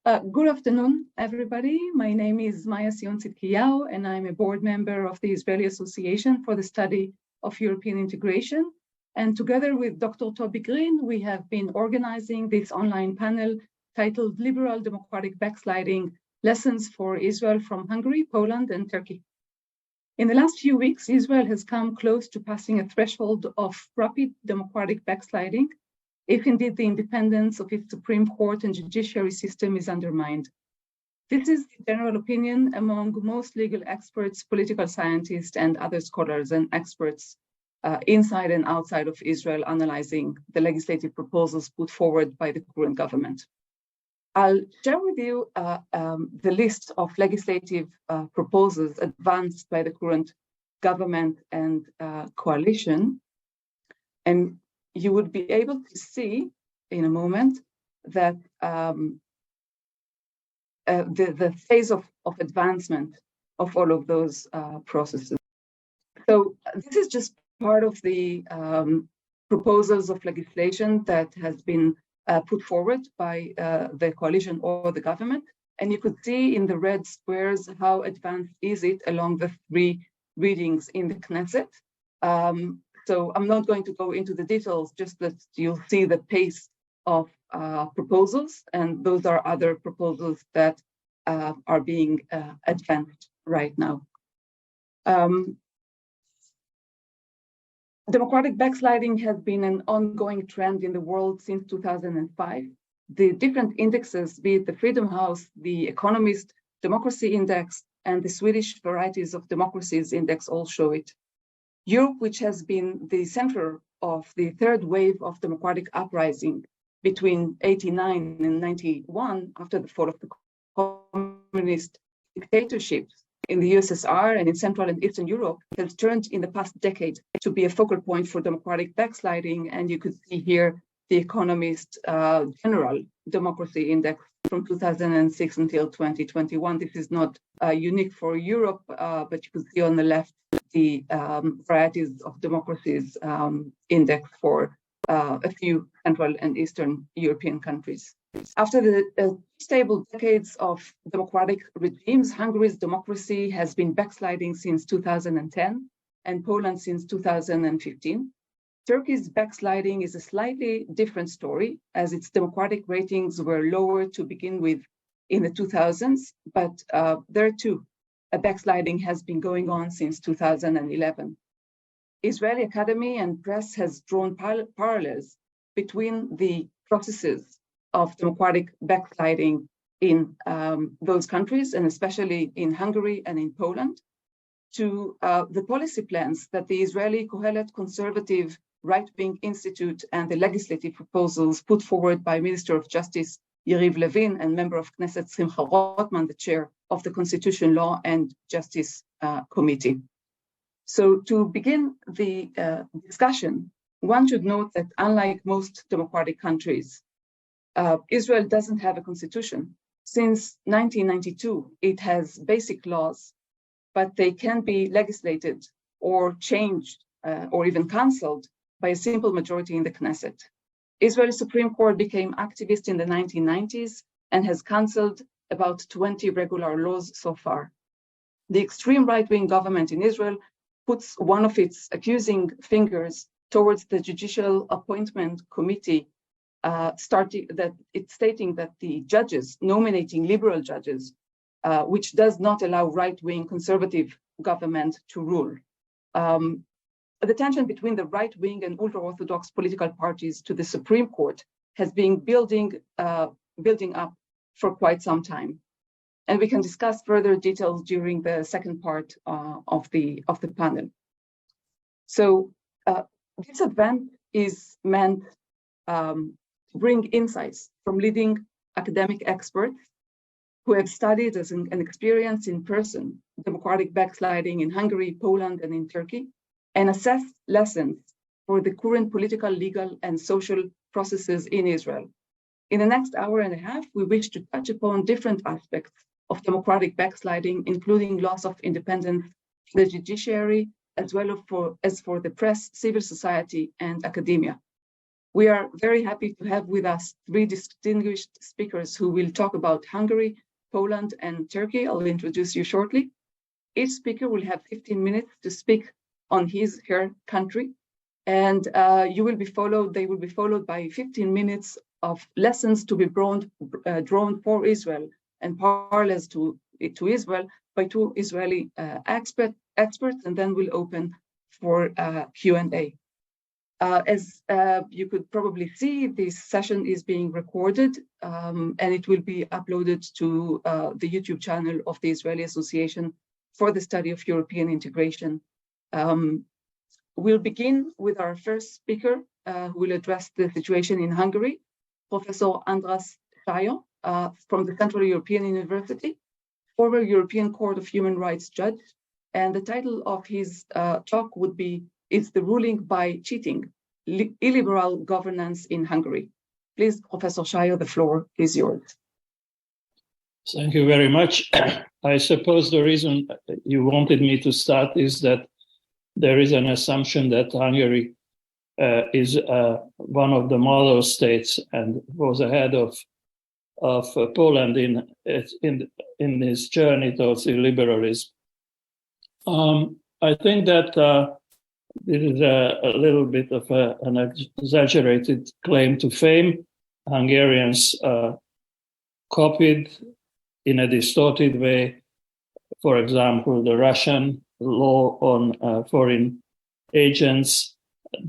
Good afternoon, everybody. My name is Maya Sion-Tzidkiyahu, and I'm a board member of the Israeli Association for the Study of European Integration. And together with Dr. Toby Green, we have been organizing this online panel titled Liberal Democratic Backsliding, Lessons for Israel from Hungary, Poland, and Turkey. In the last few weeks, Israel has come close to passing a threshold of rapid democratic backsliding, if indeed the independence of its Supreme Court and judiciary system is undermined. This is the general opinion among most legal experts, political scientists, and other scholars and experts inside and outside of Israel analyzing the legislative proposals put forward by the current government. I'll share with you the list of legislative proposals advanced by the current government and coalition. And you would be able to see in a moment that the phase of advancement of all of those processes. So this is just part of the proposals of legislation that has been put forward by the coalition or the government. And you could see in the red squares how advanced is it along the three readings in the Knesset. So I'm not going to go into the details, just that you'll see the pace of proposals, and those are other proposals that are being advanced right now. Democratic backsliding has been an ongoing trend in the world since 2005. The different indexes, be it the Freedom House, the Economist Democracy Index, and the Swedish Varieties of Democracies Index all show it. Europe, which has been the center of the third wave of democratic uprising between 89 and 91, after the fall of the communist dictatorships in the USSR and in Central and Eastern Europe, has turned in the past decade to be a focal point for democratic backsliding. And you could see here the Economist General Democracy Index from 2006 until 2021. This is not unique for Europe, but you can see on the left the Varieties of Democracies Index for a few Central and Eastern European countries. After the stable decades of democratic regimes, Hungary's democracy has been backsliding since 2010 and Poland since 2015. Turkey's backsliding is a slightly different story, as its democratic ratings were lower to begin with in the 2000s, but there too, a backsliding has been going on since 2011. Israeli academy and press has drawn parallels between the processes of democratic backsliding in those countries, and especially in Hungary and in Poland, to the policy plans that the Israeli Kohelet Conservative Right-Wing Institute and the legislative proposals put forward by Minister of Justice Yariv Levin and member of Knesset Simcha Rotman, the chair of the Constitution Law and Justice Committee. So to begin the discussion, one should note that unlike most democratic countries, Israel doesn't have a constitution. Since 1992, it has basic laws, but they can be legislated or changed or even cancelled by a simple majority in the Knesset. Israel's Supreme Court became activist in the 1990s and has cancelled about 20 regular laws so far. The extreme right-wing government in Israel puts one of its accusing fingers towards the Judicial Appointment Committee, stating that the judges, nominating liberal judges, which does not allow right-wing conservative government to rule. The tension between the right-wing and ultra-Orthodox political parties to the Supreme Court has been building up for quite some time. And we can discuss further details during the second part of the panel. So this event is meant to bring insights from leading academic experts who have studied and experienced in person democratic backsliding in Hungary, Poland, and in Turkey, and assess lessons for the current political, legal, and social processes in Israel. In the next hour and a half, we wish to touch upon different aspects of democratic backsliding, including loss of independence, the judiciary, as well as for the press, civil society, and academia. We are very happy to have with us three distinguished speakers who will talk about Hungary, Poland, and Turkey. I'll introduce you shortly. Each speaker will have 15 minutes to speak on her country, and they will be followed by 15 minutes of lessons to be drawn for Israel and parallels to Israel by two Israeli experts, and then we'll open for Q&A. As you could probably see, this session is being recorded and it will be uploaded to the YouTube channel of the Israeli Association for the Study of European Integration. We'll begin with our first speaker who will address the situation in Hungary, Professor András Sajó from the Central European University, former European Court of Human Rights judge. And the title of his talk would be, "It's the Ruling by Cheating, Illiberal Governance in Hungary." Please, Professor Sajó, the floor is yours. Thank you very much. I suppose the reason you wanted me to start is that there is an assumption that Hungary is one of the model states and was ahead of Poland in this journey towards illiberalism. I think that this is a little bit of an exaggerated claim to fame. Hungarians copied in a distorted way, for example, the Russian law on foreign agents.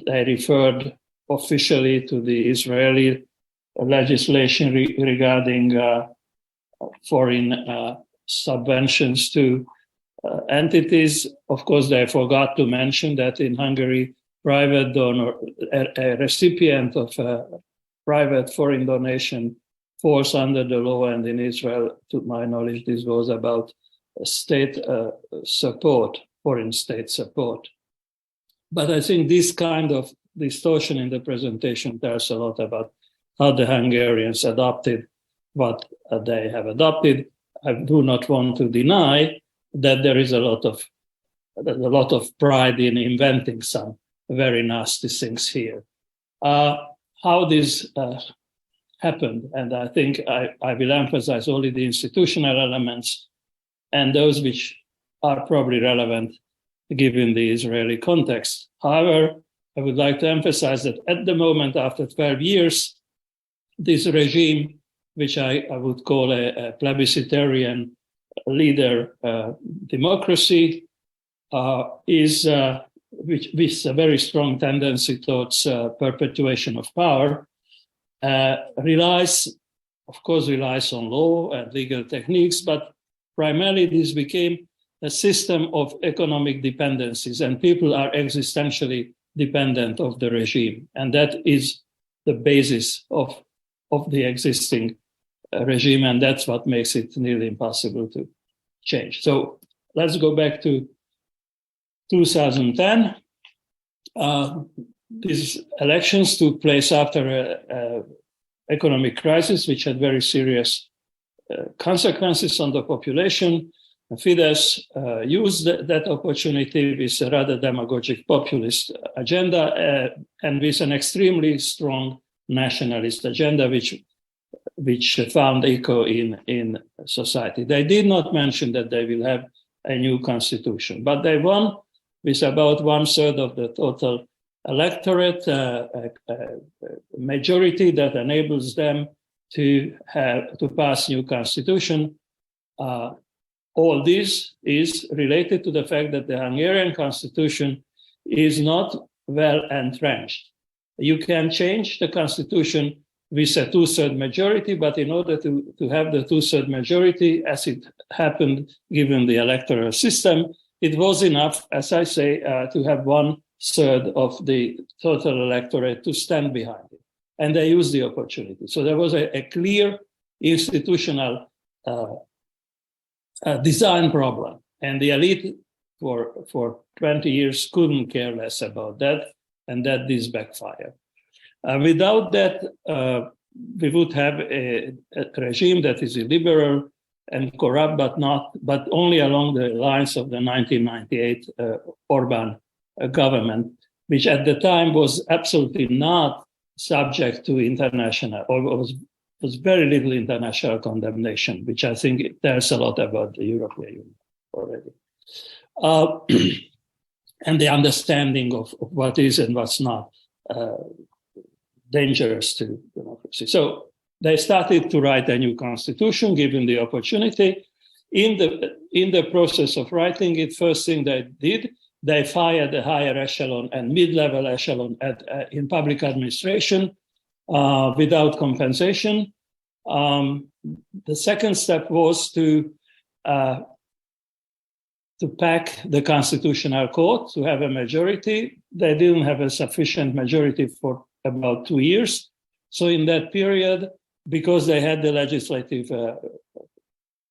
They referred officially to the Israeli legislation regarding foreign subventions to entities. Of course, they forgot to mention that in Hungary, private donor, a recipient of a private foreign donation falls under the law, and in Israel, to my knowledge, this was about state support, foreign state support. But I think this kind of distortion in the presentation tells a lot about how the Hungarians adopted what they have adopted. I do not want to deny that there is a lot of pride in inventing some very nasty things here. How this happened, and I think I will emphasize only the institutional elements and those which are probably relevant given the Israeli context. However, I would like to emphasize that at the moment, after 12 years, this regime, which I would call a plebiscitarian leader democracy, is with a very strong tendency towards perpetuation of power, relies on law and legal techniques, but primarily this became a system of economic dependencies, and people are existentially dependent of the regime. And that is the basis of the existing regime, and that's what makes it nearly impossible to change. So let's go back to 2010. These elections took place after an economic crisis, which had very serious consequences on the population. Fidesz used that opportunity with a rather demagogic populist agenda and with an extremely strong nationalist agenda, which found echo in society. They did not mention that they will have a new constitution, but they won with about 1/3 of the total electorate, a majority that enables them to pass new constitution. All this is related to the fact that the Hungarian constitution is not well entrenched. You can change the constitution with a 2/3 majority, but in order to have the 2/3 majority, as it happened given the electoral system, it was enough, as I say, to have 1/3 of the total electorate to stand behind it. And they used the opportunity. So there was a clear institutional design problem. And the elite for 20 years couldn't care less about that, and that this backfired. Without that, we would have a regime that is illiberal and corrupt, but only along the lines of the 1998 Orbán government, which at the time was absolutely not subject to international, or was very little international condemnation, which I think tells a lot about the European Union already. And the understanding of what is and what's not dangerous to democracy. So they started to write a new constitution, given the opportunity. In the process of writing it, first thing they did, they fired the higher echelon and mid-level echelon in public administration without compensation. The second step was to pack the Constitutional Court, to have a majority. They didn't have a sufficient majority for about 2 years. So in that period, because they had the legislative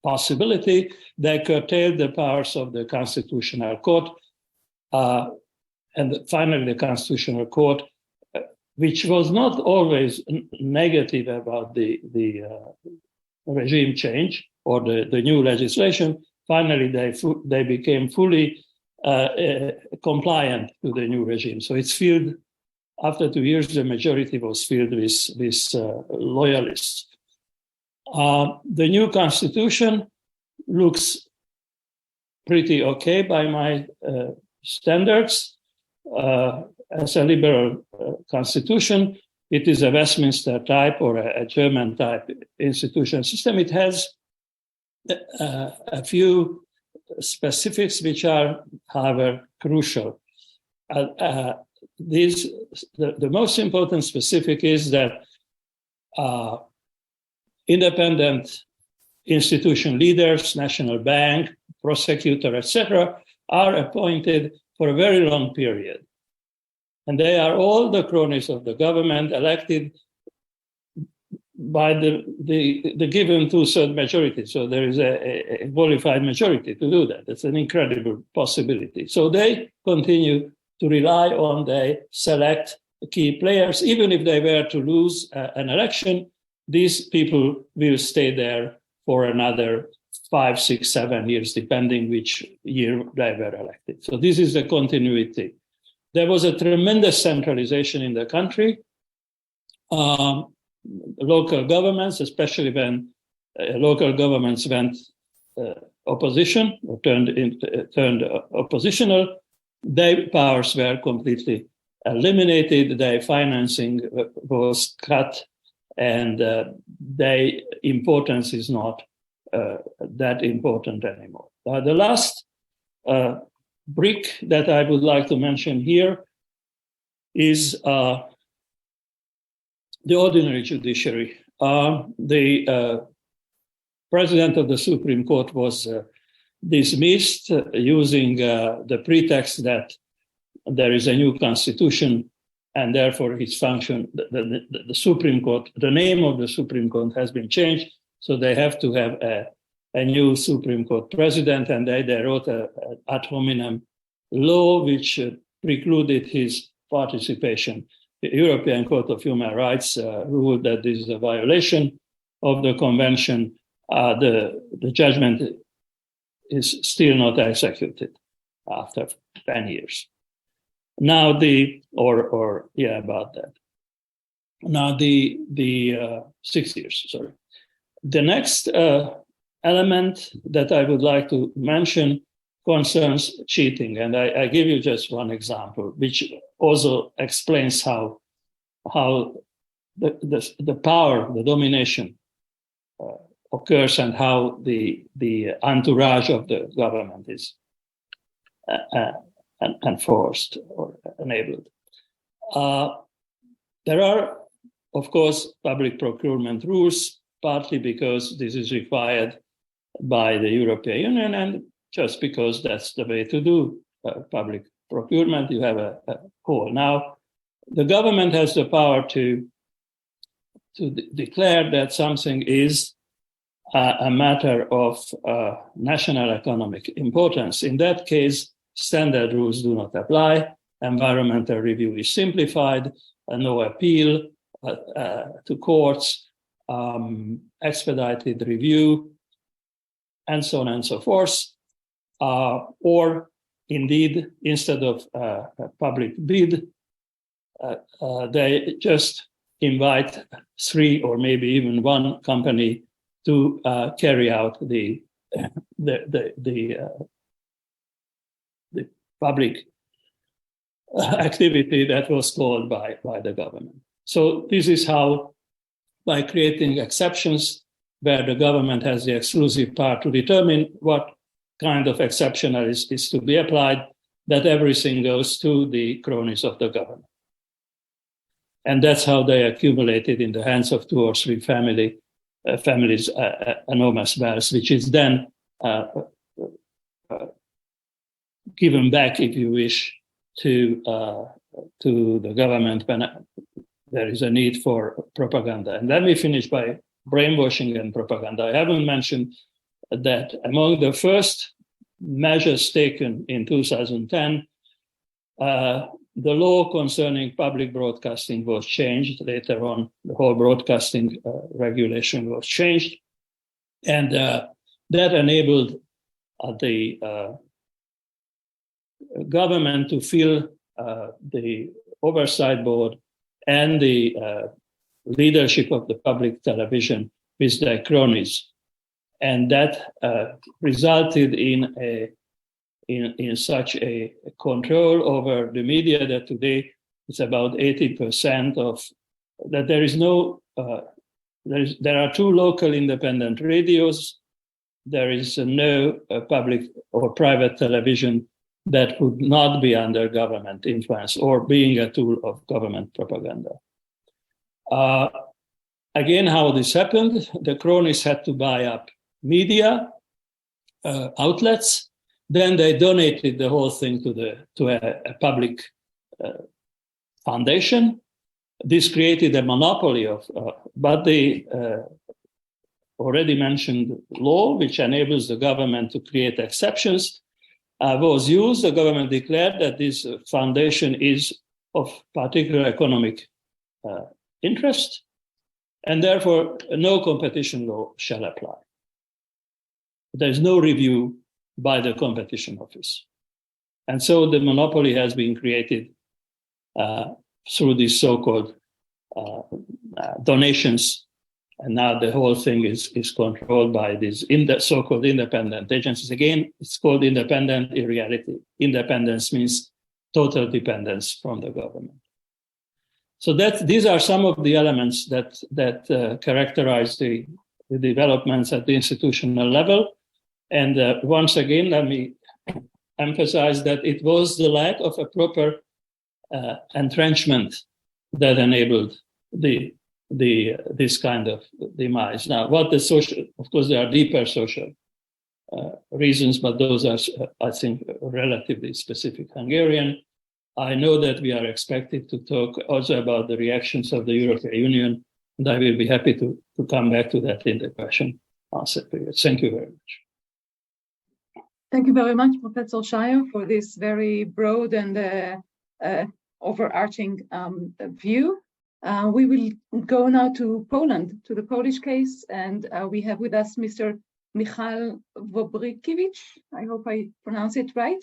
possibility, they curtailed the powers of the Constitutional Court. And finally, the Constitutional Court, which was not always negative about the regime change or the new legislation, finally they became fully compliant to the new regime. So it's filled, after 2 years, the majority was filled with loyalists. The new constitution looks pretty okay by my standards. As a liberal constitution, it is a Westminster type or a German type institutional system. It has a few specifics which are, however, crucial. The most important specific is that independent institution leaders, national bank, prosecutor, etc., are appointed for a very long period. And they are all the cronies of the government, elected by the given two-thirds majority. So there is a qualified majority to do that. It's an incredible possibility. So they continue to rely on the select key players. Even if they were to lose an election, these people will stay there for another 5, 6, 7 years, depending which year they were elected. So this is the continuity. There was a tremendous centralization in the country. Local governments, especially when local governments went opposition or turned oppositional, their powers were completely eliminated. Their financing was cut, and their importance is not that important anymore. The last brick that I would like to mention here is the ordinary judiciary. The president of the Supreme Court was dismissed using the pretext that there is a new constitution and therefore his function, the Supreme Court, the name of the Supreme Court has been changed, so they have to have a new Supreme Court president, and they wrote an ad hominem law which precluded his participation. The European Court of Human Rights ruled that this is a violation of the convention. The judgment is still not executed after 10 years. Now about that. Now the 6 years, sorry. The next element that I would like to mention concerns cheating. And I give you just one example, which also explains how the power, the domination occurs and how the entourage of the government is enforced or enabled. There are, of course, public procurement rules, partly because this is required by the European Union and just because that's the way to do public procurement. You have a call. Now, the government has the power to declare that something is a matter of national economic importance. In that case, standard rules do not apply. Environmental review is simplified, no appeal to courts, expedited review, and so on and so forth. Or indeed, instead of a public bid, they just invite 3 or maybe even 1 company to carry out the public activity that was called by the government. So this is how, by creating exceptions where the government has the exclusive power to determine what kind of exception is to be applied, that everything goes to the cronies of the government. And that's how they accumulated in the hands of 2 or 3 families enormous wealth, which is then given back, if you wish, to the government when there is a need for propaganda. And let me finish by brainwashing and propaganda. I haven't mentioned that among the first measures taken in 2010, the law concerning public broadcasting was changed. Later on, the whole broadcasting regulation was changed. And that enabled the government to fill the oversight board and the leadership of the public television with their cronies. And that resulted in such a control over the media that today it's about 80% of that. There is no there are 2 local independent radios. There is no public or private television that would not be under government influence or being a tool of government propaganda. Again, how this happened, the cronies had to buy up media outlets. Then they donated the whole thing to a public foundation. This created a monopoly of, but the already mentioned law, which enables the government to create exceptions, was used. The government declared that this foundation is of particular economic interest, and therefore no competition law shall apply. There is no review by the competition office. And so the monopoly has been created through these so-called donations. And now the whole thing is controlled by these so-called independent agencies. Again, it's called independent in reality. Independence means total dependence from the government. So these are some of the elements that characterize the developments at the institutional level. And once again, let me emphasize that it was the lack of a proper entrenchment that enabled this kind of demise. Now, what the social, of course, there are deeper social reasons, but those are, I think, relatively specific Hungarian. I know that we are expected to talk also about the reactions of the European Union, and I will be happy to come back to that in the question-answer period. Thank you very much. Thank you very much, Professor Sajó, for this very broad and overarching view. We will go now to Poland, to the Polish case, and we have with us Mr. Michał Wawrykiewicz, I hope I pronounce it right,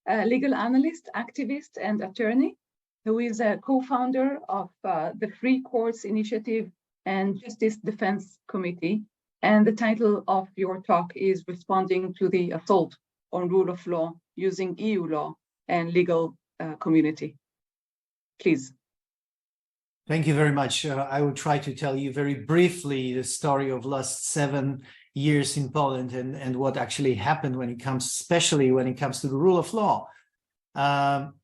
a legal analyst, activist, and attorney, who is a co-founder of the Free Courts Initiative and Justice Defense Committee. And the title of your talk is Responding to the Assault on Rule of Law Using EU Law and Legal Community. Please. Thank you very much. I will try to tell you very briefly the story of last 7 years in Poland and what actually happened when it comes, especially when it comes to the rule of law,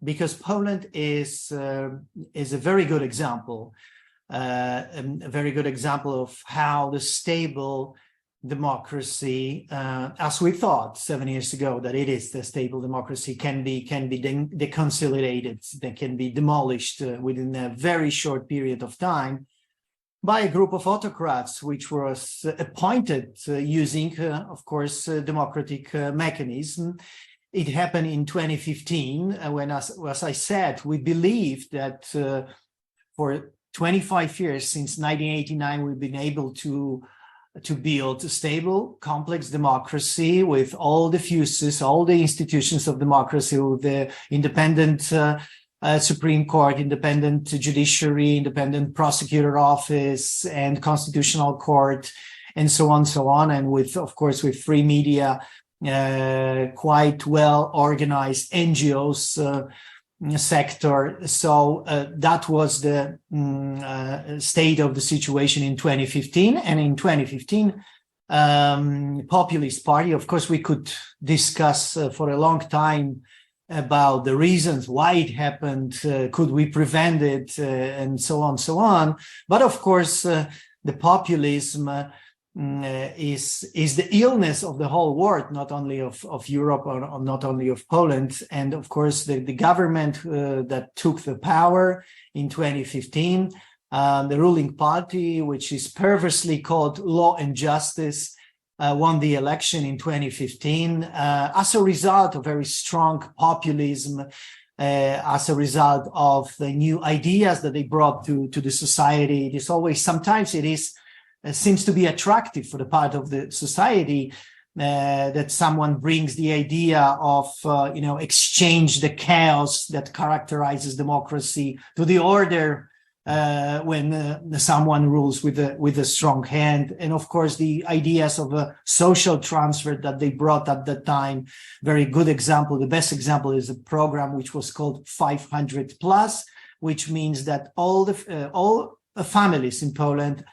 because Poland is a very good example, of how the stable democracy, as we thought 7 years ago that it is the stable democracy, can be deconsolidated, that can be demolished within a very short period of time by a group of autocrats, which was appointed using, of course, democratic mechanism. It happened in 2015 when, as I said, we believed that for 25 years, since 1989, we've been able to build a stable, complex democracy with all the fuses, all the institutions of democracy, with the independent Supreme Court, independent judiciary, independent prosecutor office, and constitutional court, and so on, and with, of course, with free media, quite well organized NGOs sector. So that was the state of the situation in 2015. And in 2015, Populist Party, of course, we could discuss for a long time about the reasons why it happened, could we prevent it, and so on. But of course, the populism is the illness of the whole world, not only of Europe or not only of Poland. And of course, the government that took the power in 2015, the ruling party, which is perversely called Law and Justice, won the election in 2015 as a result of very strong populism, as a result of the new ideas that they brought to the society. It is always, sometimes it is, seems to be attractive for the part of the society that someone brings the idea of, exchange the chaos that characterizes democracy to the order when someone rules with a strong hand. And of course, the ideas of a social transfer that they brought at that time, very good example. The best example is a program which was called 500 plus, which means that all the families in Poland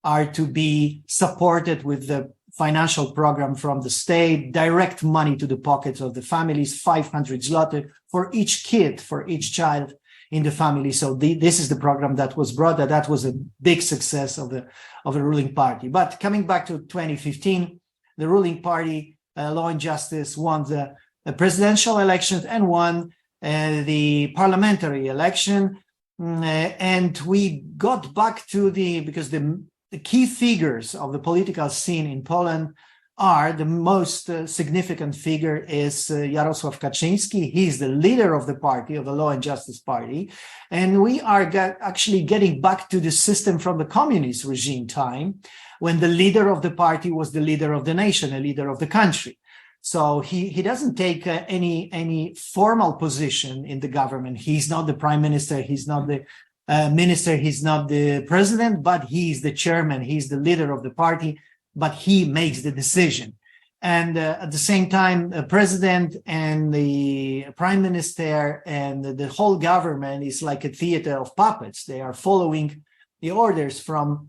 are to be supported with the financial program from the state, direct money to the pockets of the families, 500 zloty for each kid, for each child in the family. So this is the program that was brought. That was a big success of the ruling party. But coming back to 2015, the ruling party, Law and Justice, won the presidential elections and won the parliamentary election. And we got back to because the key figures of the political scene in Poland are, the most significant figure is Jarosław Kaczyński. He's the leader of the party, of the Law and Justice Party. And we are actually getting back to the system from the communist regime time, when the leader of the party was the leader of the nation, a leader of the country. So he doesn't take any formal position in the government. He's not the prime minister. He's not the minister. He's not the president, but he's the chairman. He's the leader of the party, but he makes the decision. And at the same time, the president and the prime minister and the whole government is like a theater of puppets. They are following the orders from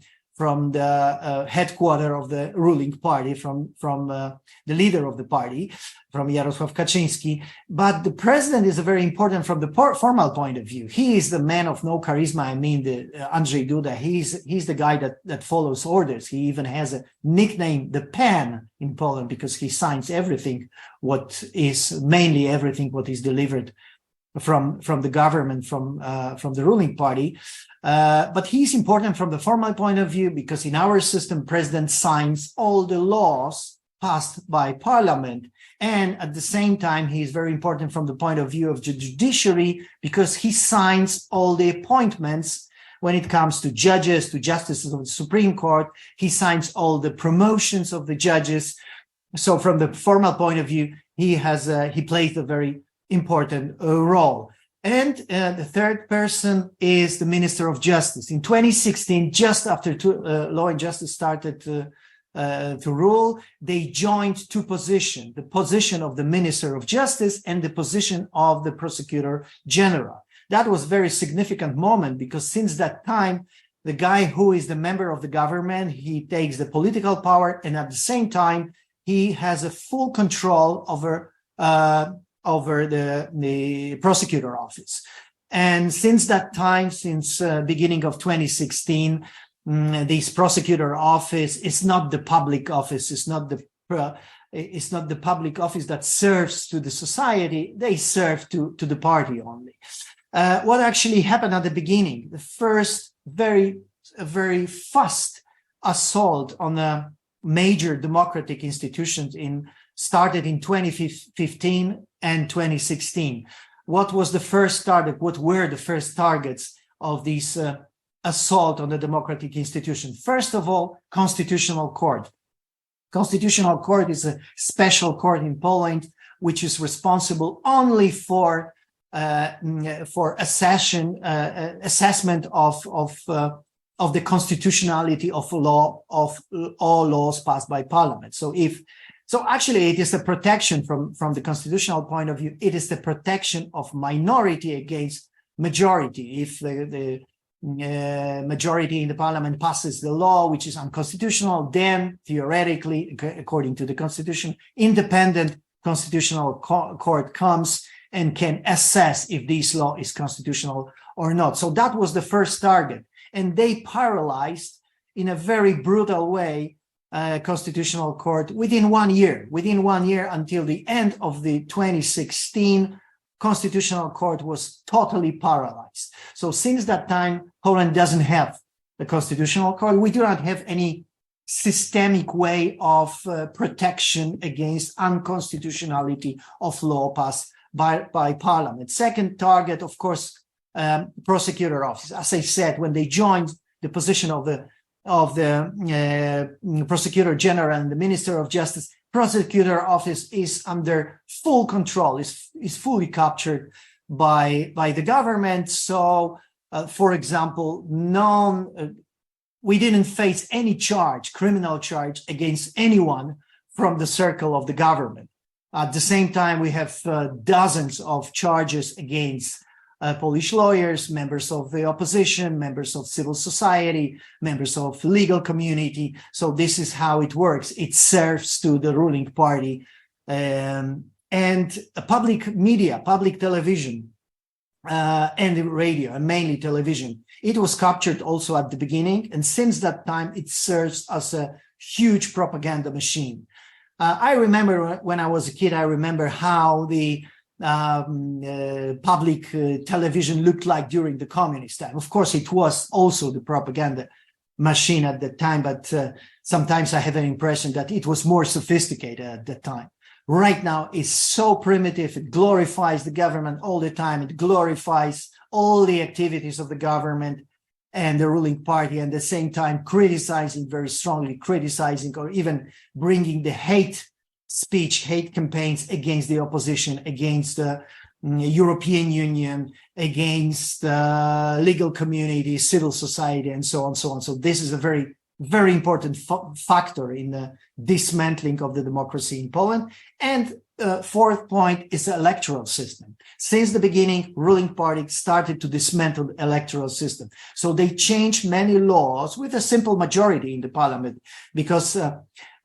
the headquarters of the ruling party, from the leader of the party, from Jarosław Kaczyński. But the president is very important from the formal point of view. He is the man of no charisma. I mean, Andrzej Duda. He's the guy that follows orders. He even has a nickname, the Pen, in Poland, because he signs everything, what is delivered from the government, from the ruling party. But he's important from the formal point of view, because in our system, president signs all the laws passed by parliament. And at the same time, he is very important from the point of view of the judiciary, because he signs all the appointments when it comes to judges, to justices of the Supreme Court. He signs all the promotions of the judges. So from the formal point of view, he plays a very important role. And the third person is the Minister of Justice. In 2016, just after Law and Justice started to rule, they joined two positions, the position of the Minister of Justice and the position of the Prosecutor General. That was a very significant moment, because since that time, the guy who is the member of the government, he takes the political power, and at the same time, he has a full control over the prosecutor office. And since that time, since beginning of 2016, this prosecutor office is not the public office. It's not the public office that serves to the society. They serve to the party only. What actually happened at the beginning? The first very fast assault on a major democratic institutions started in 2015 and 2016. What was the first target? What were the first targets of this assault on the democratic institution? First of all, Constitutional Court. Constitutional Court is a special court in Poland, which is responsible only for assessment of the constitutionality of all laws passed by parliament. So actually it is the protection from the constitutional point of view. It is the protection of minority against majority. If the majority in the parliament passes the law which is unconstitutional, then theoretically, according to the constitution, independent constitutional court comes and can assess if this law is constitutional or not. So that was the first target. And they paralyzed in a very brutal way constitutional court within 1 year. Within 1 year, until the end of the 2016, constitutional court was totally paralyzed. So since that time, Poland doesn't have the constitutional court. We do not have any systemic way of protection against unconstitutionality of law passed by parliament. Second target, of course, prosecutor office. As I said, when they joined the position of the prosecutor general and the minister of justice, prosecutor office is under full control, is fully captured by the government. So, for example, we didn't face any criminal charge against anyone from the circle of the government. At the same time, we have dozens of charges against Polish lawyers, members of the opposition, members of civil society, members of legal community. So this is how it works. It serves to the ruling party, and public media, public television, and radio, and mainly television. It was captured also at the beginning, and since that time, it serves as a huge propaganda machine. I remember when I was a kid, I remember how the public television looked like during the communist time. Of course, it was also the propaganda machine at that time, but sometimes I have an impression that it was more sophisticated at that time. Right now, it's so primitive. It glorifies the government all the time. It glorifies all the activities of the government and the ruling party, and at the same time very strongly criticizing or even bringing the hate speech, hate campaigns against the opposition, against the European Union, against the legal community, civil society, and so on, so on. So this is a very, very important factor in the dismantling of the democracy in Poland. And fourth point is the electoral system. Since the beginning, ruling party started to dismantle the electoral system. So they changed many laws with a simple majority in the parliament, because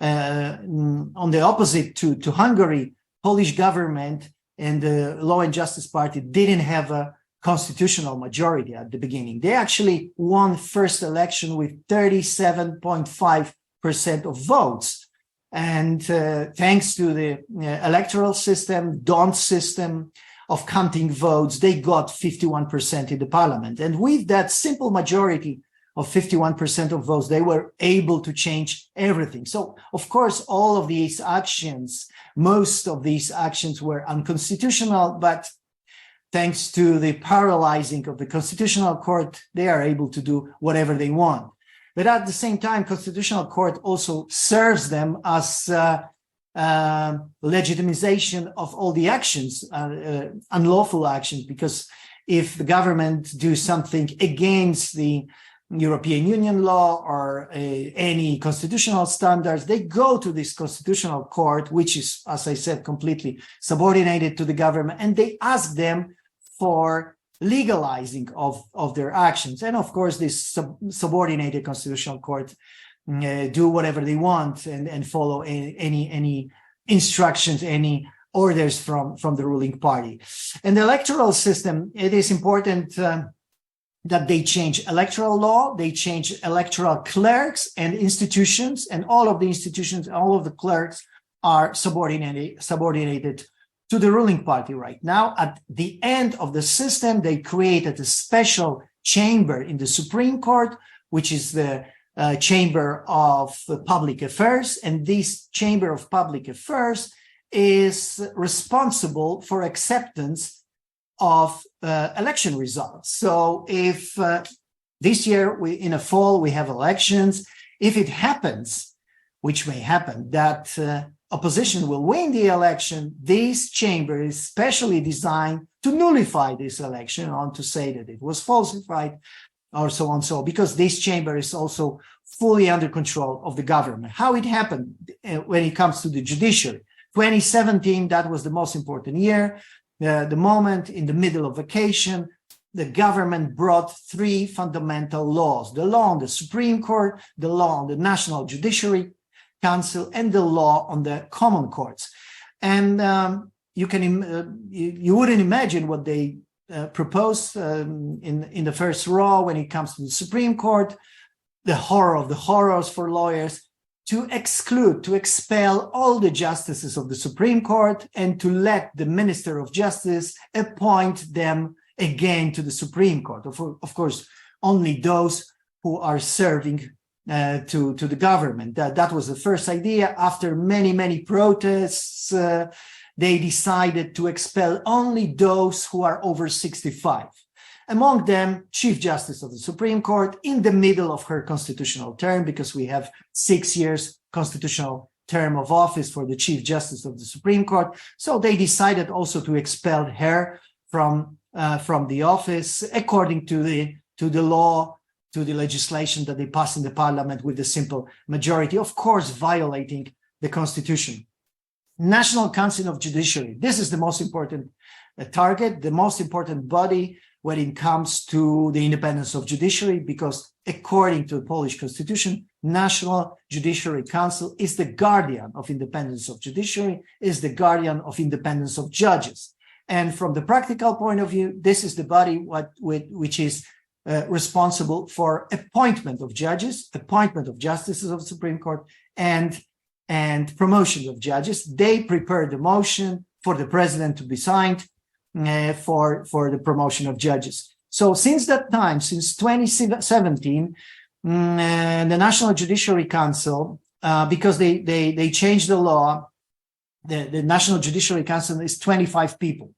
on the opposite to Hungary, Polish government and the Law and Justice Party didn't have a constitutional majority at the beginning. They actually won first election with 37.5% of votes. And thanks to the electoral system, DONT system of counting votes, they got 51% in the parliament. And with that simple majority of 51% of votes, they were able to change everything. So, of course, all of these actions, most of these actions were unconstitutional, but thanks to the paralyzing of the Constitutional Court, they are able to do whatever they want. But at the same time, Constitutional Court also serves them as legitimization of all the actions, unlawful actions, because if the government do something against the European Union law or any constitutional standards, they go to this Constitutional Court, which is, as I said, completely subordinated to the government, and they ask them for legalizing of their actions. And of course, this subordinated Constitutional Court do whatever they want and follow any instructions, any orders from the ruling party. And the electoral system, it is important that they change electoral law, they change electoral clerks and institutions, and all of the institutions, all of the clerks are subordinated to the ruling party right now. At the end of the system, they created a special chamber in the Supreme Court, which is the Chamber of Public Affairs. And this Chamber of Public Affairs is responsible for acceptance of election results. So if this year, in the fall, we have elections, if it happens, which may happen, that opposition will win the election, this chamber is specially designed to nullify this election and to say that it was falsified or so on, so because this chamber is also fully under control of the government. How it happened when it comes to the judiciary. 2017, that was the most important year. The moment in the middle of vacation, the government brought three fundamental laws: the law on the Supreme Court, the law on the National Judiciary Council, and the law on the common courts. And you wouldn't imagine what they proposed in the first row when it comes to the Supreme Court, the horror of the horrors for lawyers, to expel all the justices of the Supreme Court and to let the Minister of Justice appoint them again to the Supreme Court. Of course, only those who are serving to the government. That was the first idea. After many protests, they decided to expel only those who are over 65. Among them, Chief Justice of the Supreme Court in the middle of her constitutional term, because we have 6 years constitutional term of office for the Chief Justice of the Supreme Court. So they decided also to expel her from the office according to the law, to the legislation that they passed in the parliament with a simple majority, of course, violating the constitution. National Council of Judiciary. This is the most important target, the most important body when it comes to the independence of judiciary, because according to the Polish constitution, National Judiciary Council is the guardian of independence of judiciary, is the guardian of independence of judges. And from the practical point of view, this is the body which is responsible for appointment of judges, appointment of justices of the Supreme Court, and promotion of judges. They prepare the motion for the president to be signed for the promotion of judges. So since that time, since 2017, the National Judiciary Council, because they changed the law, the National Judiciary Council is 25 people.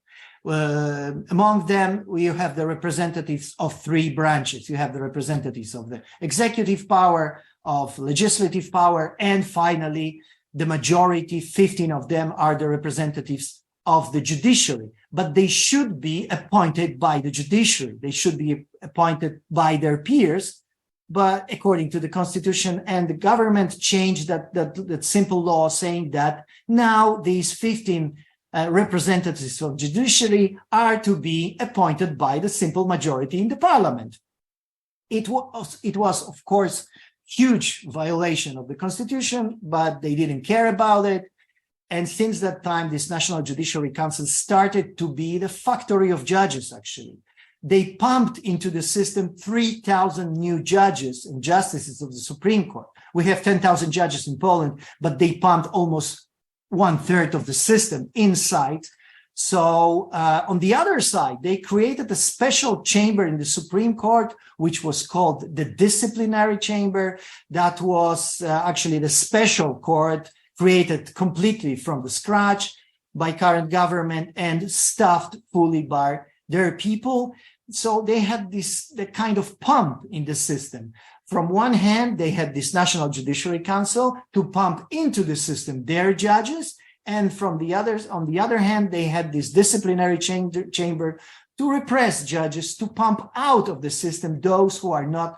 Among them, you have the representatives of three branches. You have the representatives of the executive power, of legislative power, and finally, the majority, 15 of them, are the representatives of the judiciary. But they should be appointed by the judiciary. They should be appointed by their peers. But according to the constitution, and the government changed that simple law, saying that now these 15 representatives of judiciary are to be appointed by the simple majority in the parliament. It was, of course, huge violation of the constitution, but they didn't care about it. And since that time, this National Judiciary Council started to be the factory of judges, actually. They pumped into the system 3,000 new judges and justices of the Supreme Court. We have 10,000 judges in Poland, but they pumped almost 1/3 of the system inside. So on the other side, they created a special chamber in the Supreme Court, which was called the disciplinary chamber. That was actually the special court created completely from the scratch by current government and staffed fully by their people. So they had the kind of pump in the system. From one hand, they had this National Judiciary Council to pump into the system their judges. And on the other hand, they had this disciplinary chamber to repress judges, to pump out of the system those who are not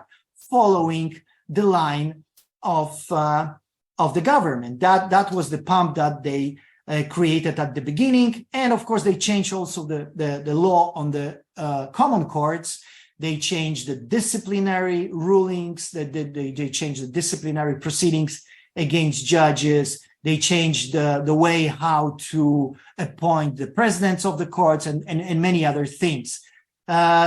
following the line of the government. That was the pump that they created at the beginning. And of course, they changed also the law on the common courts. They changed the disciplinary rulings, they changed the disciplinary proceedings against judges. They changed the way how to appoint the presidents of the courts and many other things.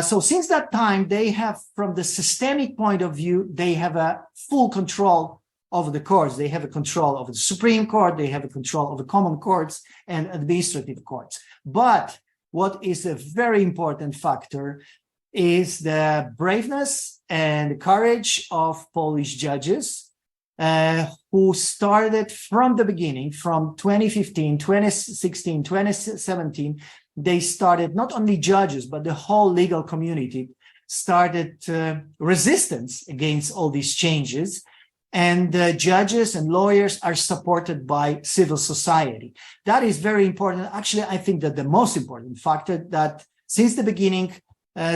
So since that time, they have, from the systemic point of view, they have a full control of the courts. They have a control of the Supreme Court. They have a control of the common courts and administrative courts. But what is a very important factor is the braveness and the courage of Polish judges who started from the beginning, from 2015, 2016, 2017. They started, not only judges, but the whole legal community started resistance against all these changes. and judges and lawyers are supported by civil society. That is very important. Actually, I think that the most important factor that since the beginning,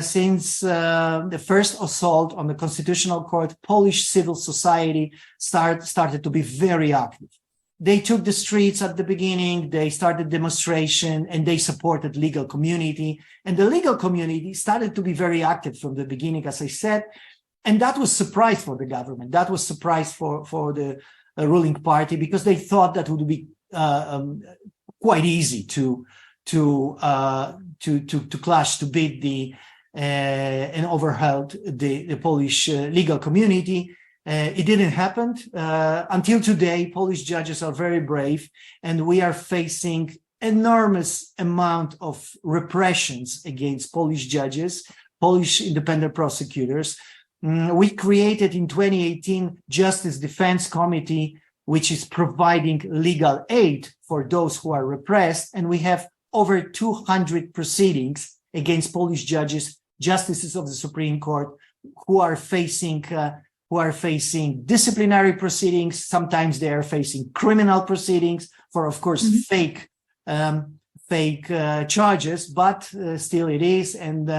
since the first assault on the Constitutional Court, Polish civil society started to be very active. They took the streets at the beginning, they started demonstration, and they supported legal community. And the legal community started to be very active from the beginning, as I said. And that was surprise for the government. That was surprise for the ruling party, because they thought that would be quite easy to clash, to beat the and overhaul the Polish legal community. It didn't happen. Until today, Polish judges are very brave, and we are facing enormous amount of repressions against Polish judges, Polish independent prosecutors. We created in 2018 Justice Defense Committee, which is providing legal aid for those who are repressed, and we have over 200 proceedings against Polish judges, justices of the Supreme Court, who are facing disciplinary proceedings. Sometimes they are facing criminal proceedings for, of course, fake charges, but still it is, and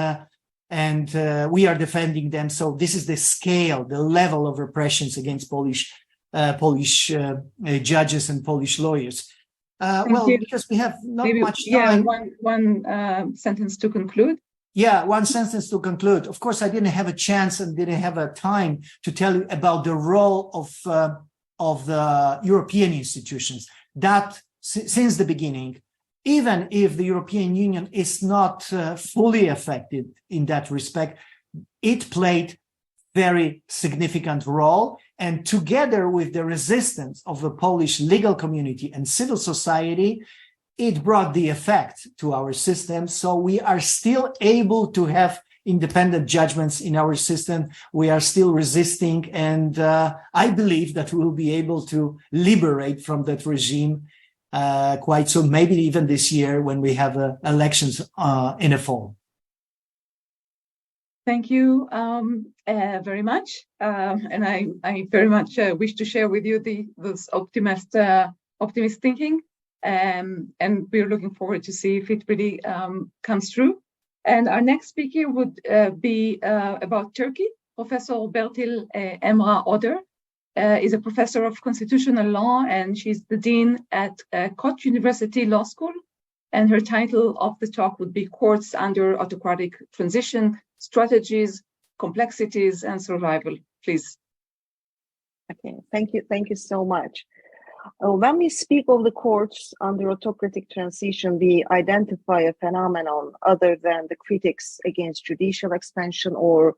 we are defending them. So this is the scale, the level of repressions against Polish judges and Polish lawyers. Because we have not much time. One sentence to conclude. Yeah, one sentence to conclude. Of course, I didn't have a chance and didn't have a time to tell you about the role of the European institutions. That since the beginning, even if the European Union is not fully affected in that respect, it played very significant role. And together with the resistance of the Polish legal community and civil society, it brought the effect to our system. So we are still able to have independent judgments in our system. We are still resisting. And I believe that we will be able to liberate from that regime quite soon, maybe even this year when we have elections in the fall. Thank you very much. And I very much wish to share with you this optimist thinking. And we're looking forward to see if it really comes true. And our next speaker would be about Turkey. Professor Bertil Emrah Oder is a professor of constitutional law, and she's the dean at Koç University Law School. And her title of the talk would be Courts Under Autocratic Transition, Strategies, Complexities, and Survival. Please. Okay, thank you so much. When we speak of the courts under autocratic transition, we identify a phenomenon other than the critics against judicial expansion or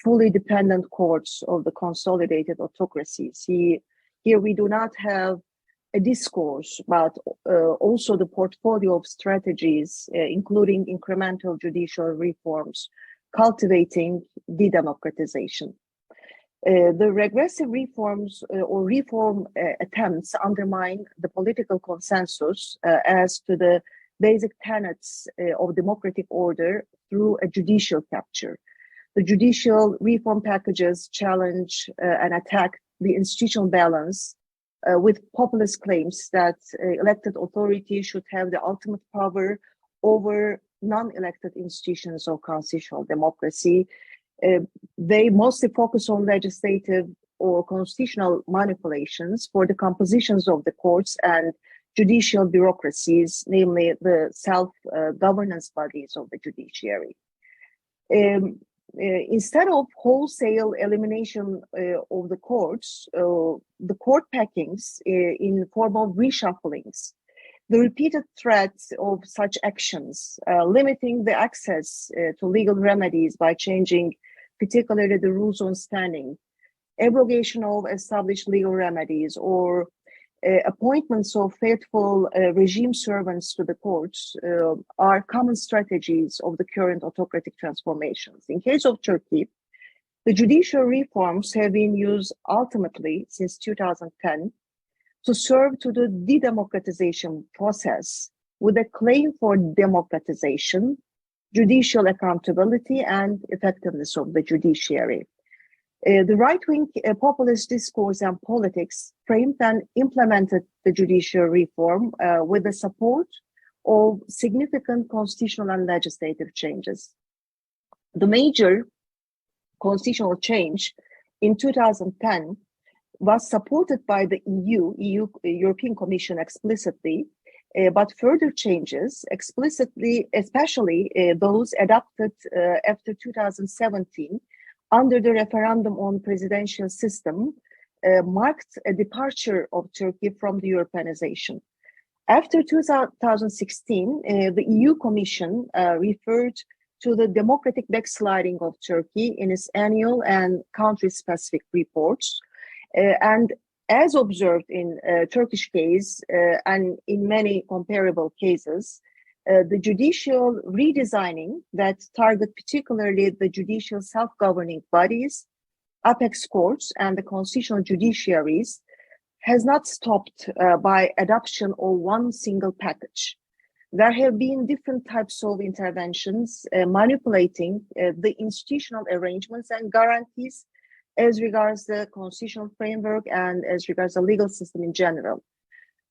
fully dependent courts of the consolidated autocracies. Here we do not have a discourse, but also the portfolio of strategies, including incremental judicial reforms, cultivating de-democratization. The regressive reforms or reform attempts undermine the political consensus as to the basic tenets of democratic order through a judicial capture. The judicial reform packages challenge and attack the institutional balance with populist claims that elected authority should have the ultimate power over non-elected institutions of constitutional democracy. They mostly focus on legislative or constitutional manipulations for the compositions of the courts and judicial bureaucracies, namely the self-governance bodies of the judiciary. Instead of wholesale elimination of the courts, the court packings in form of reshufflings, the repeated threats of such actions, limiting the access to legal remedies by changing particularly the rules on standing, abrogation of established legal remedies, or appointments of faithful regime servants to the courts are common strategies of the current autocratic transformations. In case of Turkey, the judicial reforms have been used ultimately since 2010 to serve to the de-democratization process with a claim for democratization, judicial accountability, and effectiveness of the judiciary. The right-wing populist discourse and politics framed and implemented the judicial reform with the support of significant constitutional and legislative changes. The major constitutional change in 2010 was supported by the European Commission explicitly, but further changes explicitly, especially those adopted after 2017 under the referendum on presidential system, marked a departure of Turkey from the Europeanization. After 2016, the EU Commission referred to the democratic backsliding of Turkey in its annual and country-specific reports. And as observed in Turkish case and in many comparable cases, the judicial redesigning that target particularly the judicial self-governing bodies, apex courts, and the constitutional judiciaries has not stopped by adoption of one single package. There have been different types of interventions manipulating the institutional arrangements and guarantees as regards the constitutional framework and as regards the legal system in general.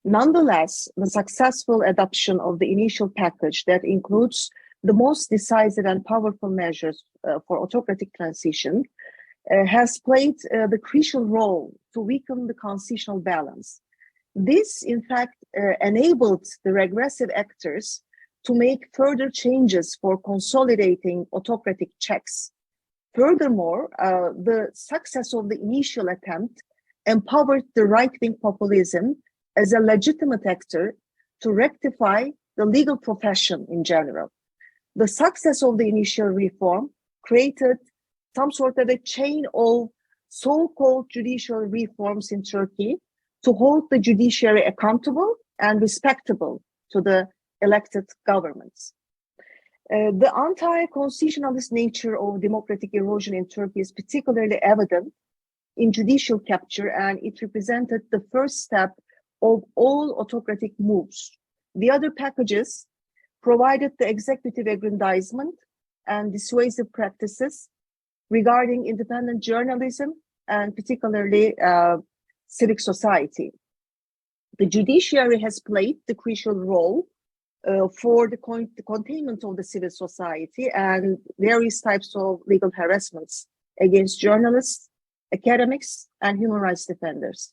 Nonetheless, the successful adoption of the initial package that includes the most decisive and powerful measures for autocratic transition has played the crucial role to weaken the constitutional balance. This, in fact, enabled the regressive actors to make further changes for consolidating autocratic checks. Furthermore, the success of the initial attempt empowered the right-wing populism as a legitimate actor to rectify the legal profession in general. The success of the initial reform created some sort of a chain of so-called judicial reforms in Turkey to hold the judiciary accountable and respectable to the elected governments. The anti-constitutionalist nature of democratic erosion in Turkey is particularly evident in judicial capture, and it represented the first step of all autocratic moves. The other packages provided the executive aggrandizement and dissuasive practices regarding independent journalism and particularly civic society. The judiciary has played the crucial role for the containment of the civil society and various types of legal harassments against journalists, academics, and human rights defenders.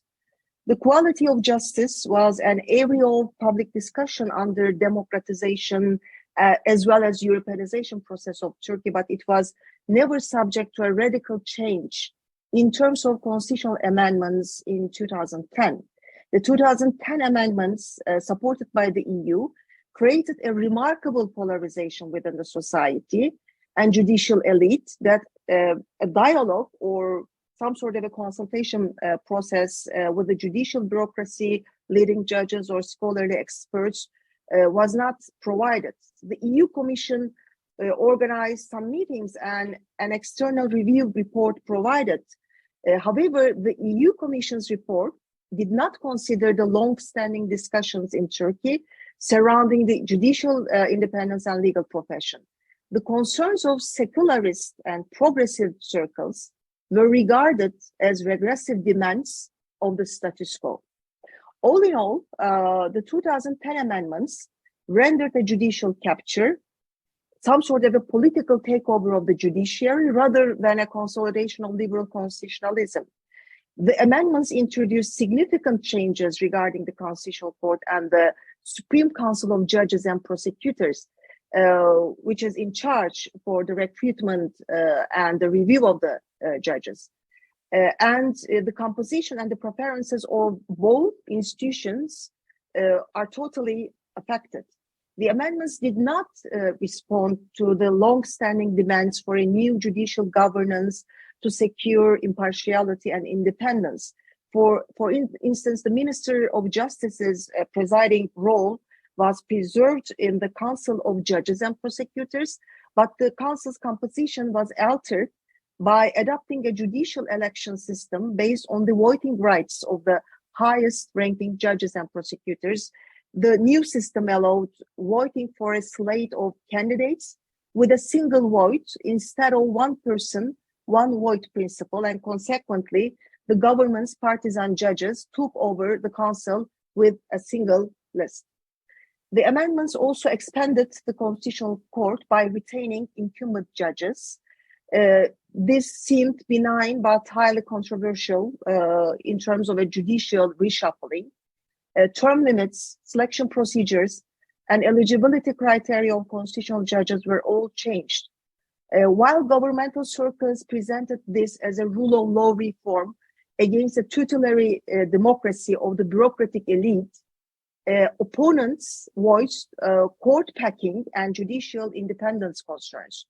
The quality of justice was an area of public discussion under democratization as well as Europeanization process of Turkey, but it was never subject to a radical change in terms of constitutional amendments in 2010. The 2010 amendments supported by the EU created a remarkable polarization within the society and judicial elite that a dialogue or some sort of a consultation process with the judicial bureaucracy, leading judges or scholarly experts was not provided. The EU Commission organized some meetings and an external review report provided. However, the EU Commission's report did not consider the long-standing discussions in Turkey surrounding the judicial independence and legal profession. The concerns of secularist and progressive circles were regarded as regressive demands of the status quo. All in all, the 2010 amendments rendered a judicial capture some sort of a political takeover of the judiciary rather than a consolidation of liberal constitutionalism. The amendments introduced significant changes regarding the Constitutional Court and the Supreme Council of Judges and Prosecutors, which is in charge for the recruitment and the review of the judges. And the composition and the preferences of both institutions are totally affected. The amendments did not respond to the long-standing demands for a new judicial governance to secure impartiality and independence. For instance, the Minister of Justice's presiding role was preserved in the Council of Judges and Prosecutors, but the council's composition was altered by adopting a judicial election system based on the voting rights of the highest ranking judges and prosecutors. The new system allowed voting for a slate of candidates with a single vote instead of one person one vote principle, and consequently, the government's partisan judges took over the council with a single list. The amendments also expanded the Constitutional Court by retaining incumbent judges. This seemed benign but highly controversial in terms of a judicial reshuffling. Term limits, selection procedures, and eligibility criteria of constitutional judges were all changed. While governmental circles presented this as a rule of law reform against the tutelary democracy of the bureaucratic elite, opponents voiced court packing and judicial independence concerns.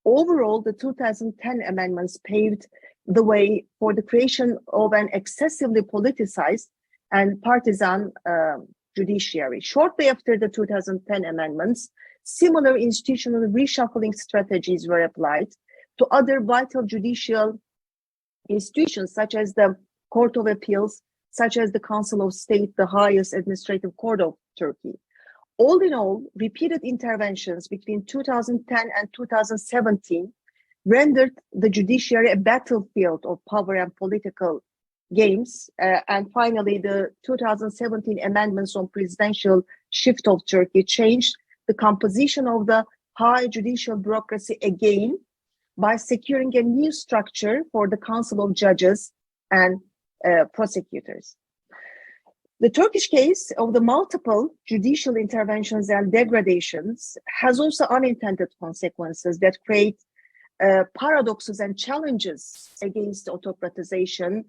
Overall, the 2010 amendments paved the way for the creation of an excessively politicized and partisan judiciary. Shortly after the 2010 amendments, similar institutional reshuffling strategies were applied to other vital judicial institutions, such as the Court of Appeals, such as the Council of State, the highest administrative court of Turkey. All in all, repeated interventions between 2010 and 2017 rendered the judiciary a battlefield of power and political games. And finally, the 2017 amendments on presidential shift of Turkey changed the composition of the high judicial bureaucracy again by securing a new structure for the Council of Judges and prosecutors. The Turkish case of the multiple judicial interventions and degradations has also unintended consequences that create paradoxes and challenges against autocratization,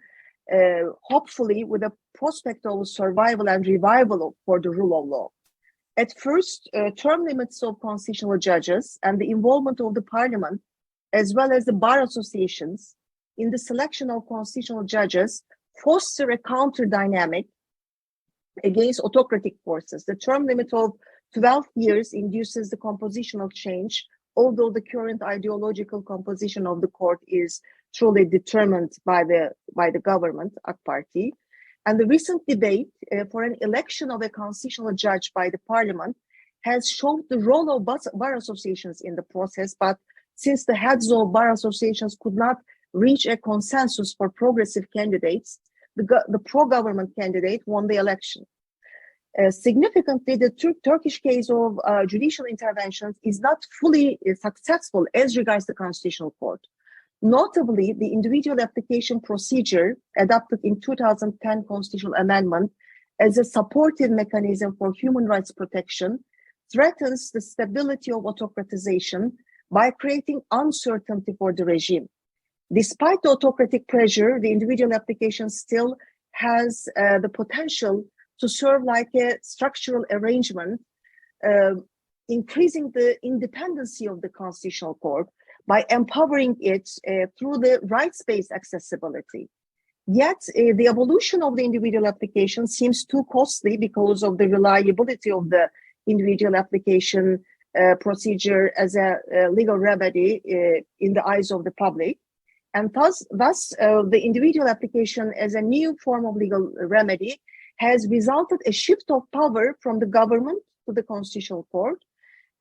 hopefully with a prospect of survival and revival for the rule of law. At first, term limits of constitutional judges and the involvement of the parliament, as well as the bar associations in the selection of constitutional judges, foster a counter dynamic against autocratic forces. The term limit of 12 years induces the compositional change, although the current ideological composition of the court is truly determined by the government, AK Party. And the recent debate for an election of a constitutional judge by the parliament has shown the role of bar associations in the process, but since the heads of bar associations could not reach a consensus for progressive candidates, the pro-government candidate won the election. Significantly, the Turkish case of judicial interventions is not fully successful as regards the Constitutional Court. Notably, the individual application procedure adopted in 2010 constitutional amendment as a supportive mechanism for human rights protection threatens the stability of autocratization by creating uncertainty for the regime. Despite the autocratic pressure, the individual application still has the potential to serve like a structural arrangement, increasing the independency of the Constitutional Court by empowering it through the rights-based accessibility. Yet, the evolution of the individual application seems too costly because of the reliability of the individual application procedure as a legal remedy in the eyes of the public. And thus, the individual application as a new form of legal remedy has resulted a shift of power from the government to the Constitutional Court.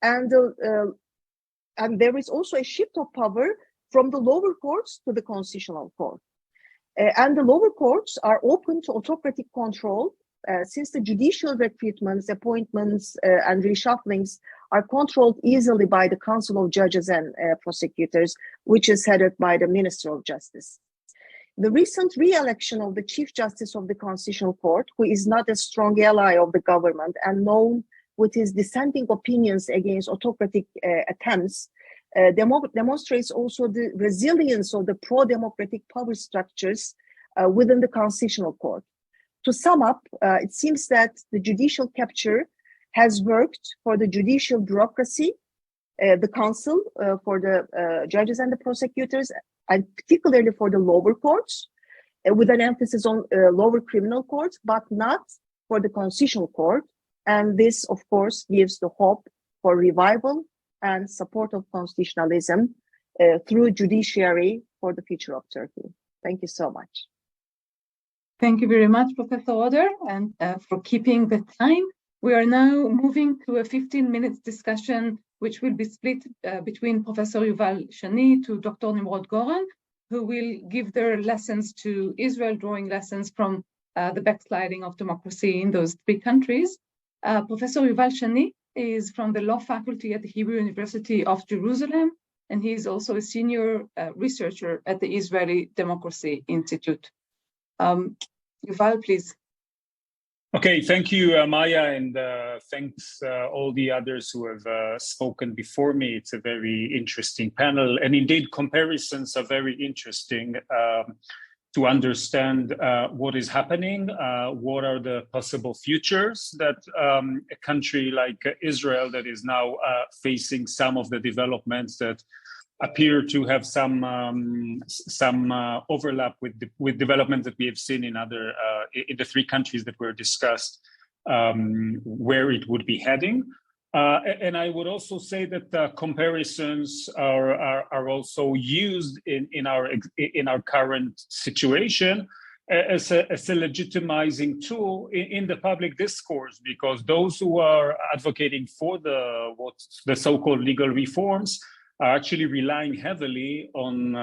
And there is also a shift of power from the lower courts to the Constitutional Court. And the lower courts are open to autocratic control since the judicial recruitments, appointments, and reshufflings are controlled easily by the Council of Judges and Prosecutors, which is headed by the Minister of Justice. The recent re-election of the Chief Justice of the Constitutional Court, who is not a strong ally of the government and known with his dissenting opinions against autocratic attempts, demonstrates also the resilience of the pro-democratic power structures within the Constitutional Court. To sum up, it seems that the judicial capture has worked for the judicial bureaucracy, the council for the judges and the prosecutors, and particularly for the lower courts, with an emphasis on lower criminal courts, but not for the Constitutional Court. And this, of course, gives the hope for revival and support of constitutionalism through judiciary for the future of Turkey. Thank you so much. Thank you very much, Professor Oder, and for keeping the time. We are now moving to a 15-minute discussion, which will be split between Professor Yuval Shany to Dr. Nimrod Goran, who will give their lessons to Israel, drawing lessons from the backsliding of democracy in those three countries. Professor Yuval Shany is from the law faculty at the Hebrew University of Jerusalem, and he is also a senior researcher at the Israeli Democracy Institute. Yuval, please. Okay, thank you, Maya, and thanks all the others who have spoken before me. It's a very interesting panel, and indeed comparisons are very interesting to understand what is happening, what are the possible futures that a country like Israel that is now facing some of the developments that appear to have some overlap with developments that we have seen in other in the three countries that were discussed, where it would be heading. And I would also say that comparisons are also used in our current situation as a legitimizing tool in the public discourse, because those who are advocating for the so-called legal reforms are actually relying heavily on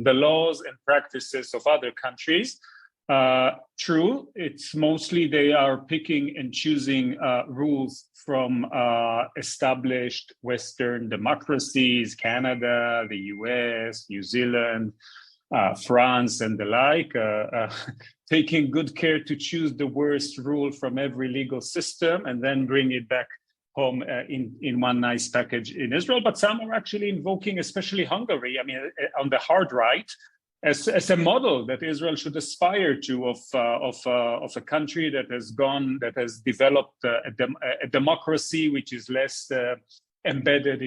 the laws and practices of other countries. True, it's mostly they are picking and choosing rules from established Western democracies, Canada, the US, New Zealand, France, and the like, taking good care to choose the worst rule from every legal system and then bring it back home in one nice package in Israel. But some are actually invoking, especially Hungary, I mean, on the hard right, as a model that Israel should aspire to of a country that has developed a democracy which is less embedded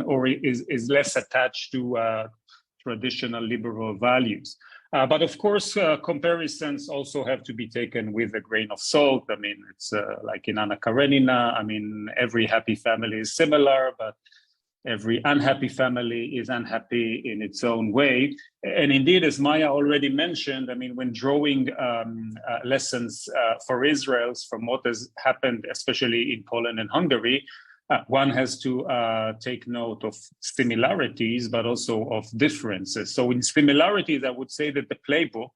or is less attached to traditional liberal values. But of course, comparisons also have to be taken with a grain of salt. I mean, it's like in Anna Karenina. I mean, every happy family is similar, but every unhappy family is unhappy in its own way. And indeed, as Maya already mentioned, I mean, when drawing lessons for Israel from what has happened, especially in Poland and Hungary, one has to take note of similarities, but also of differences. So in similarities, I would say that the playbook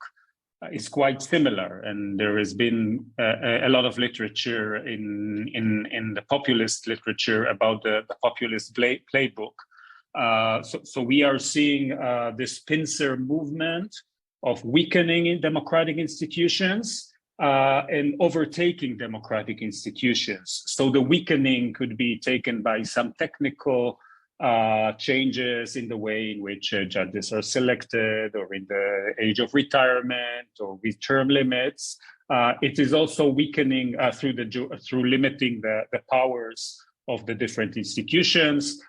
is quite similar, and there has been a lot of literature in the populist literature about the populist playbook. So we are seeing this pincer movement of weakening in democratic institutions and overtaking democratic institutions. So the weakening could be taken by some technical changes in the way in which judges are selected, or in the age of retirement, or with term limits. It is also weakening through limiting the powers of the different institutions.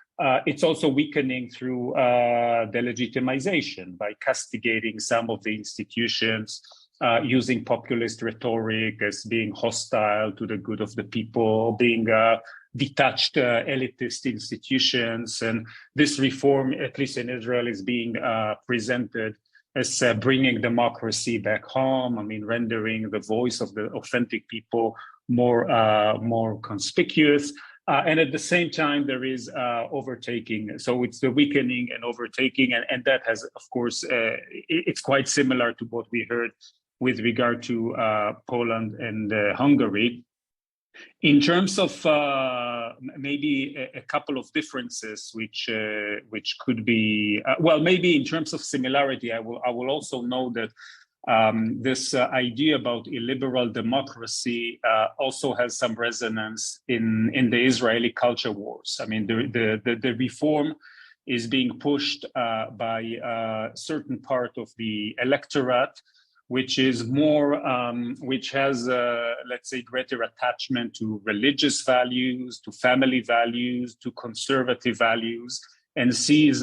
It's also weakening through delegitimization by castigating some of the institutions, using populist rhetoric as being hostile to the good of the people, being detached elitist institutions. And this reform, at least in Israel, is being presented as bringing democracy back home. I mean, rendering the voice of the authentic people more conspicuous. And at the same time, there is overtaking. So it's the weakening and overtaking. And that has, of course, it's quite similar to what we heard with regard to Poland and Hungary. In terms of maybe a couple of differences, which could be maybe in terms of similarity, I will also know that this idea about illiberal democracy also has some resonance in the Israeli culture wars. I mean, the reform is being pushed by a certain part of the electorate, which is more, which has, let's say, greater attachment to religious values, to family values, to conservative values, and sees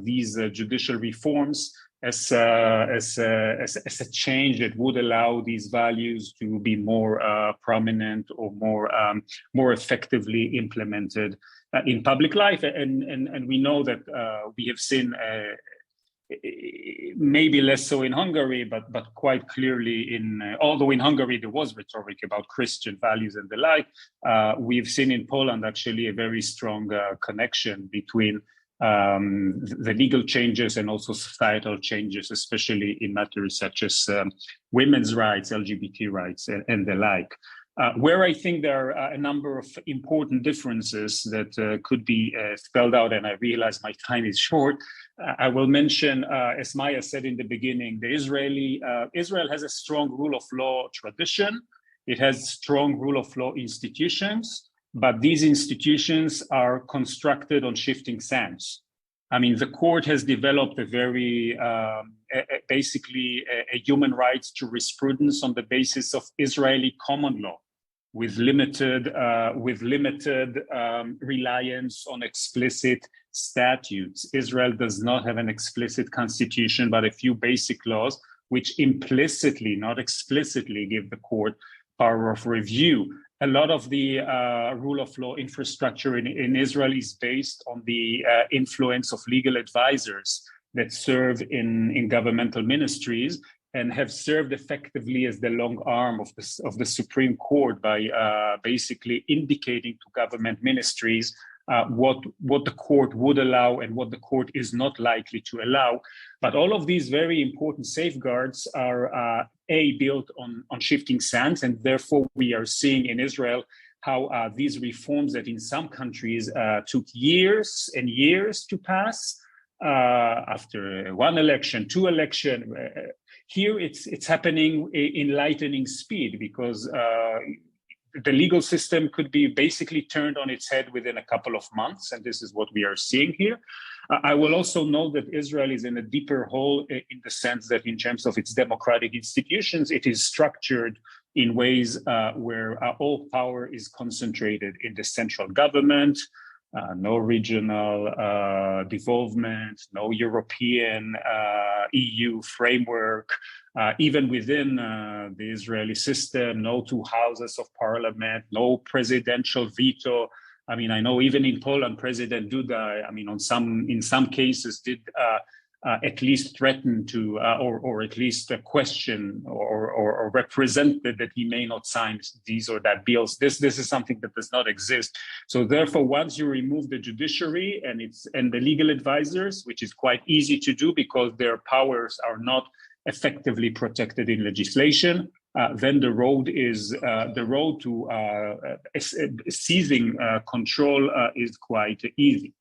these judicial reforms as a change that would allow these values to be more prominent or more effectively implemented in public life. And we know that we have seen maybe less so in Hungary, but quite clearly although in Hungary there was rhetoric about Christian values and the like, we've seen in Poland actually a very strong connection between the legal changes and also societal changes, especially in matters such as women's rights, LGBT rights, and the like. Where I think there are a number of important differences that could be spelled out, and I realize my time is short. I will mention, as Maya said in the beginning, Israel has a strong rule of law tradition. It has strong rule of law institutions, but these institutions are constructed on shifting sands. I mean, the court has developed a very, basically a human rights jurisprudence on the basis of Israeli common law, with limited reliance on explicit statutes. Israel does not have an explicit constitution, but a few basic laws, which implicitly, not explicitly, give the court power of review. A lot of the rule of law infrastructure in Israel is based on the influence of legal advisors that serve in governmental ministries and have served effectively as the long arm of the Supreme Court by basically indicating to government ministries what the court would allow and what the court is not likely to allow. But all of these very important safeguards are built on shifting sands, and therefore we are seeing in Israel how these reforms that in some countries took years and years to pass after one election, two elections. Here it's happening in lightning speed because the legal system could be basically turned on its head within a couple of months, and this is what we are seeing here. I will also note that Israel is in a deeper hole in the sense that in terms of its democratic institutions, it is structured in ways where all power is concentrated in the central government, no regional devolvement, no European EU framework. Even within the Israeli system, no two houses of parliament, no presidential veto. I mean, I know even in Poland, President Duda, I mean, in some cases did at least threaten to, or at least question or represented that he may not sign these or that bills. This is something that does not exist. So therefore, once you remove the judiciary and the legal advisors, which is quite easy to do because their powers are not effectively protected in legislation, then the road to seizing control is quite easy.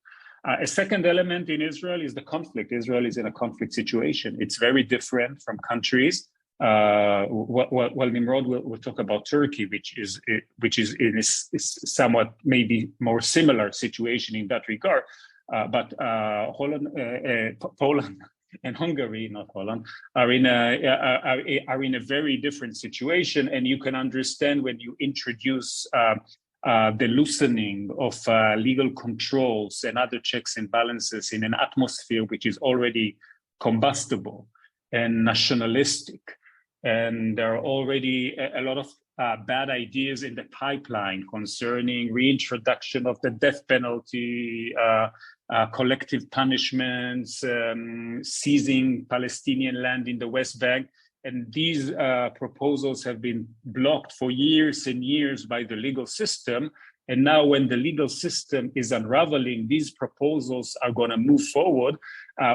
A second element in Israel is the conflict. Israel is in a conflict situation. It's very different from countries. Well, Nimrod will talk about Turkey, which is in a somewhat maybe more similar situation in that regard. But Poland and Hungary, not Holland, are in a very different situation, and you can understand when you introduce the loosening of legal controls and other checks and balances in an atmosphere which is already combustible and nationalistic, and there are already a lot of bad ideas in the pipeline concerning reintroduction of the death penalty, collective punishments, seizing Palestinian land in the West Bank. And these proposals have been blocked for years and years by the legal system. And now when the legal system is unraveling, these proposals are going to move forward.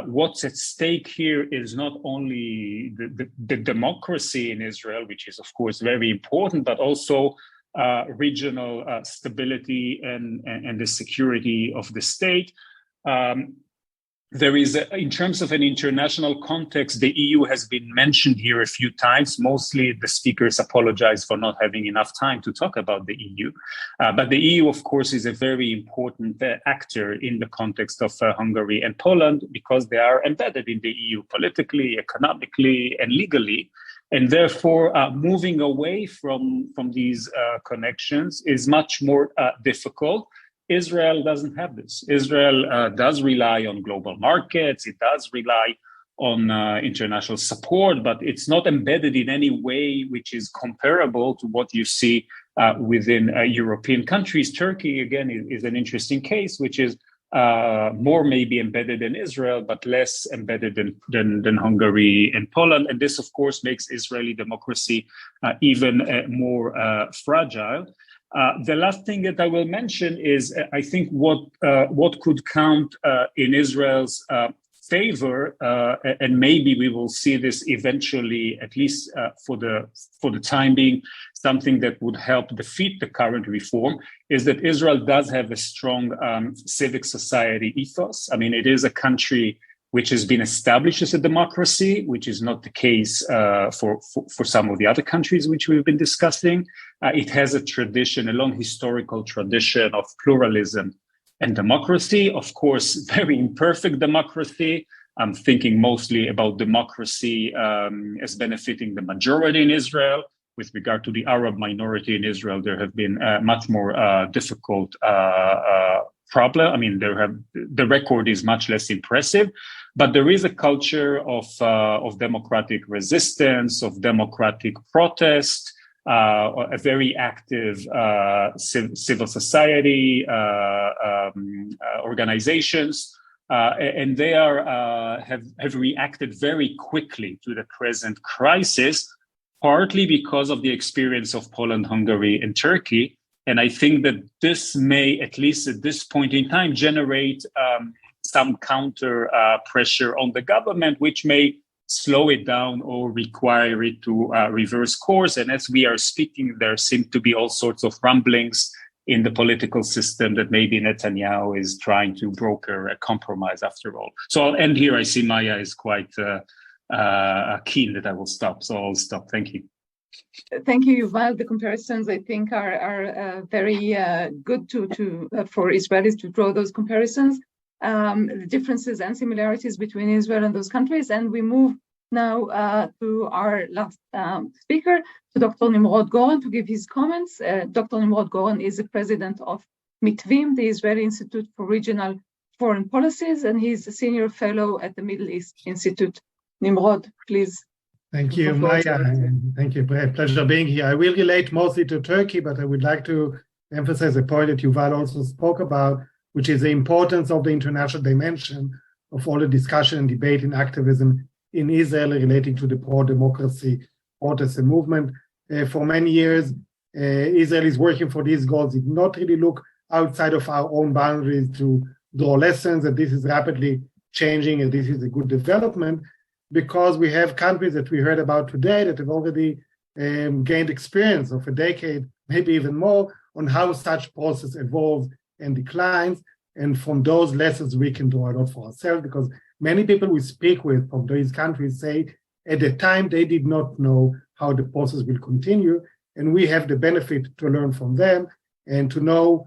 What's at stake here is not only the democracy in Israel, which is, of course, very important, but also regional stability and the security of the state. There is, in terms of an international context, the EU has been mentioned here a few times. Mostly the speakers apologize for not having enough time to talk about the EU. But the EU, of course, is a very important actor in the context of Hungary and Poland because they are embedded in the EU politically, economically, and legally. And therefore, moving away from these connections is much more difficult. Israel doesn't have this. Israel does rely on global markets. It does rely on international support, but it's not embedded in any way which is comparable to what you see within European countries. Turkey, again, is an interesting case, which is more maybe embedded in Israel, but less embedded than Hungary and Poland. And this, of course, makes Israeli democracy even more fragile. The last thing that I will mention is, I think what could count in Israel's favor, and maybe we will see this eventually, at least for the time being, something that would help defeat the current reform, is that Israel does have a strong civic society ethos. I mean, it is a country which has been established as a democracy, which is not the case for some of the other countries which we've been discussing. It has a tradition, a long historical tradition of pluralism and democracy. Of course, very imperfect democracy. I'm thinking mostly about democracy as benefiting the majority in Israel. With regard to the Arab minority in Israel, there have been much more difficult problem. I mean, the record is much less impressive, but there is a culture of democratic resistance, of democratic protest, a very active civil society organizations, and they have reacted very quickly to the present crisis, partly because of the experience of Poland, Hungary, and Turkey. And I think that this may, at least at this point in time, generate some counter pressure on the government, which may slow it down or require it to reverse course. And as we are speaking, there seem to be all sorts of rumblings in the political system that maybe Netanyahu is trying to broker a compromise after all. So I'll end here. I see Maya is quite keen that I will stop. So I'll stop. Thank you. Thank you, Yuval. The comparisons, I think, are very good for Israelis to draw those comparisons, the differences and similarities between Israel and those countries. And we move now to our last speaker, to Dr. Nimrod Goren, to give his comments. Dr. Nimrod Goren is the president of MITVIM, the Israeli Institute for Regional Foreign Policies, and he's a senior fellow at the Middle East Institute. Nimrod, please. Thank you, Maya, and thank you. Pleasure being here. I will relate mostly to Turkey, but I would like to emphasize a point that Yuval also spoke about, which is the importance of the international dimension of all the discussion and debate and activism in Israel relating to the pro-democracy protest and movement. For many years, Israel is working for these goals. It did not really look outside of our own boundaries to draw lessons, and this is rapidly changing, and this is a good development, because we have countries that we heard about today that have already gained experience of a decade, maybe even more, on how such process evolves and declines. And from those lessons, we can draw a lot for ourselves, because many people we speak with from these countries say at the time they did not know how the process will continue. And we have the benefit to learn from them and to know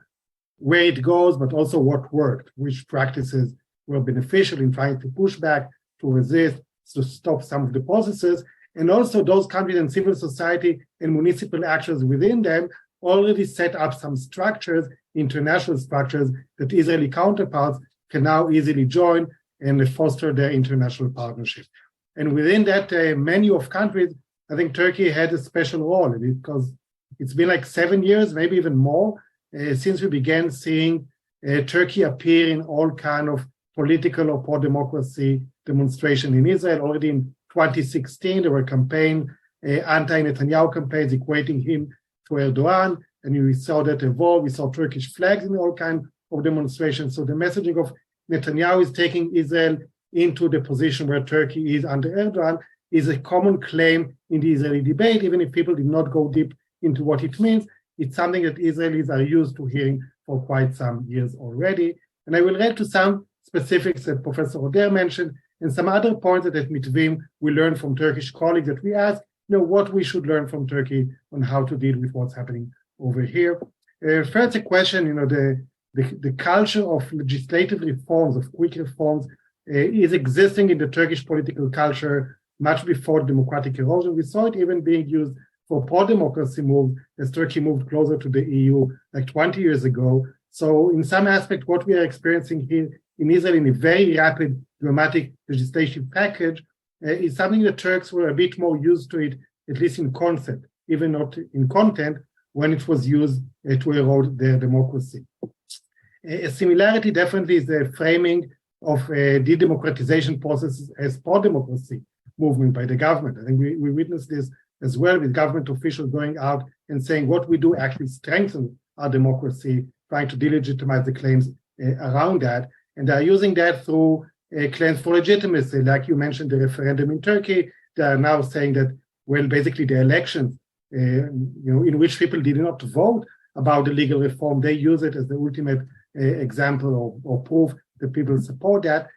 where it goes, but also what worked, which practices were beneficial in trying to push back, to resist, to stop some of the processes. And also those countries and civil society and municipal actors within them already set up some structures, international structures, that Israeli counterparts can now easily join and foster their international partnership. And within that menu of countries, I think Turkey had a special role, because it's been like 7 years, maybe even more, since we began seeing Turkey appear in all kind of political or pro-democracy demonstration in Israel. Already in 2016, there were anti-Netanyahu campaigns equating him to Erdogan, and we saw that evolve. We saw Turkish flags in all kinds of demonstrations. So the messaging of Netanyahu is taking Israel into the position where Turkey is under Erdogan is a common claim in the Israeli debate, even if people did not go deep into what it means. It's something that Israelis are used to hearing for quite some years already. And I will read to some specifics that Professor Oder mentioned, and some other points that at MITVIM we learned from Turkish colleagues that we asked, what we should learn from Turkey on how to deal with what's happening over here. First, a question, the culture of legislative reforms, of quick reforms, is existing in the Turkish political culture much before democratic erosion. We saw it even being used for pro-democracy moves as Turkey moved closer to the EU like 20 years ago. So in some aspect, what we are experiencing here in Israel in a very rapid, dramatic legislative package is something the Turks were a bit more used to it, at least in concept, even not in content, when it was used to erode their democracy. A similarity definitely is the framing of de-democratization processes as pro-democracy movement by the government. I think we witnessed this as well, with government officials going out and saying what we do actually strengthens our democracy, trying to delegitimize the claims around that. And they are using that through claims for legitimacy, like you mentioned, the referendum in Turkey. They are now saying that, well, basically the elections, in which people did not vote about the legal reform, they use it as the ultimate example or proof that people support that.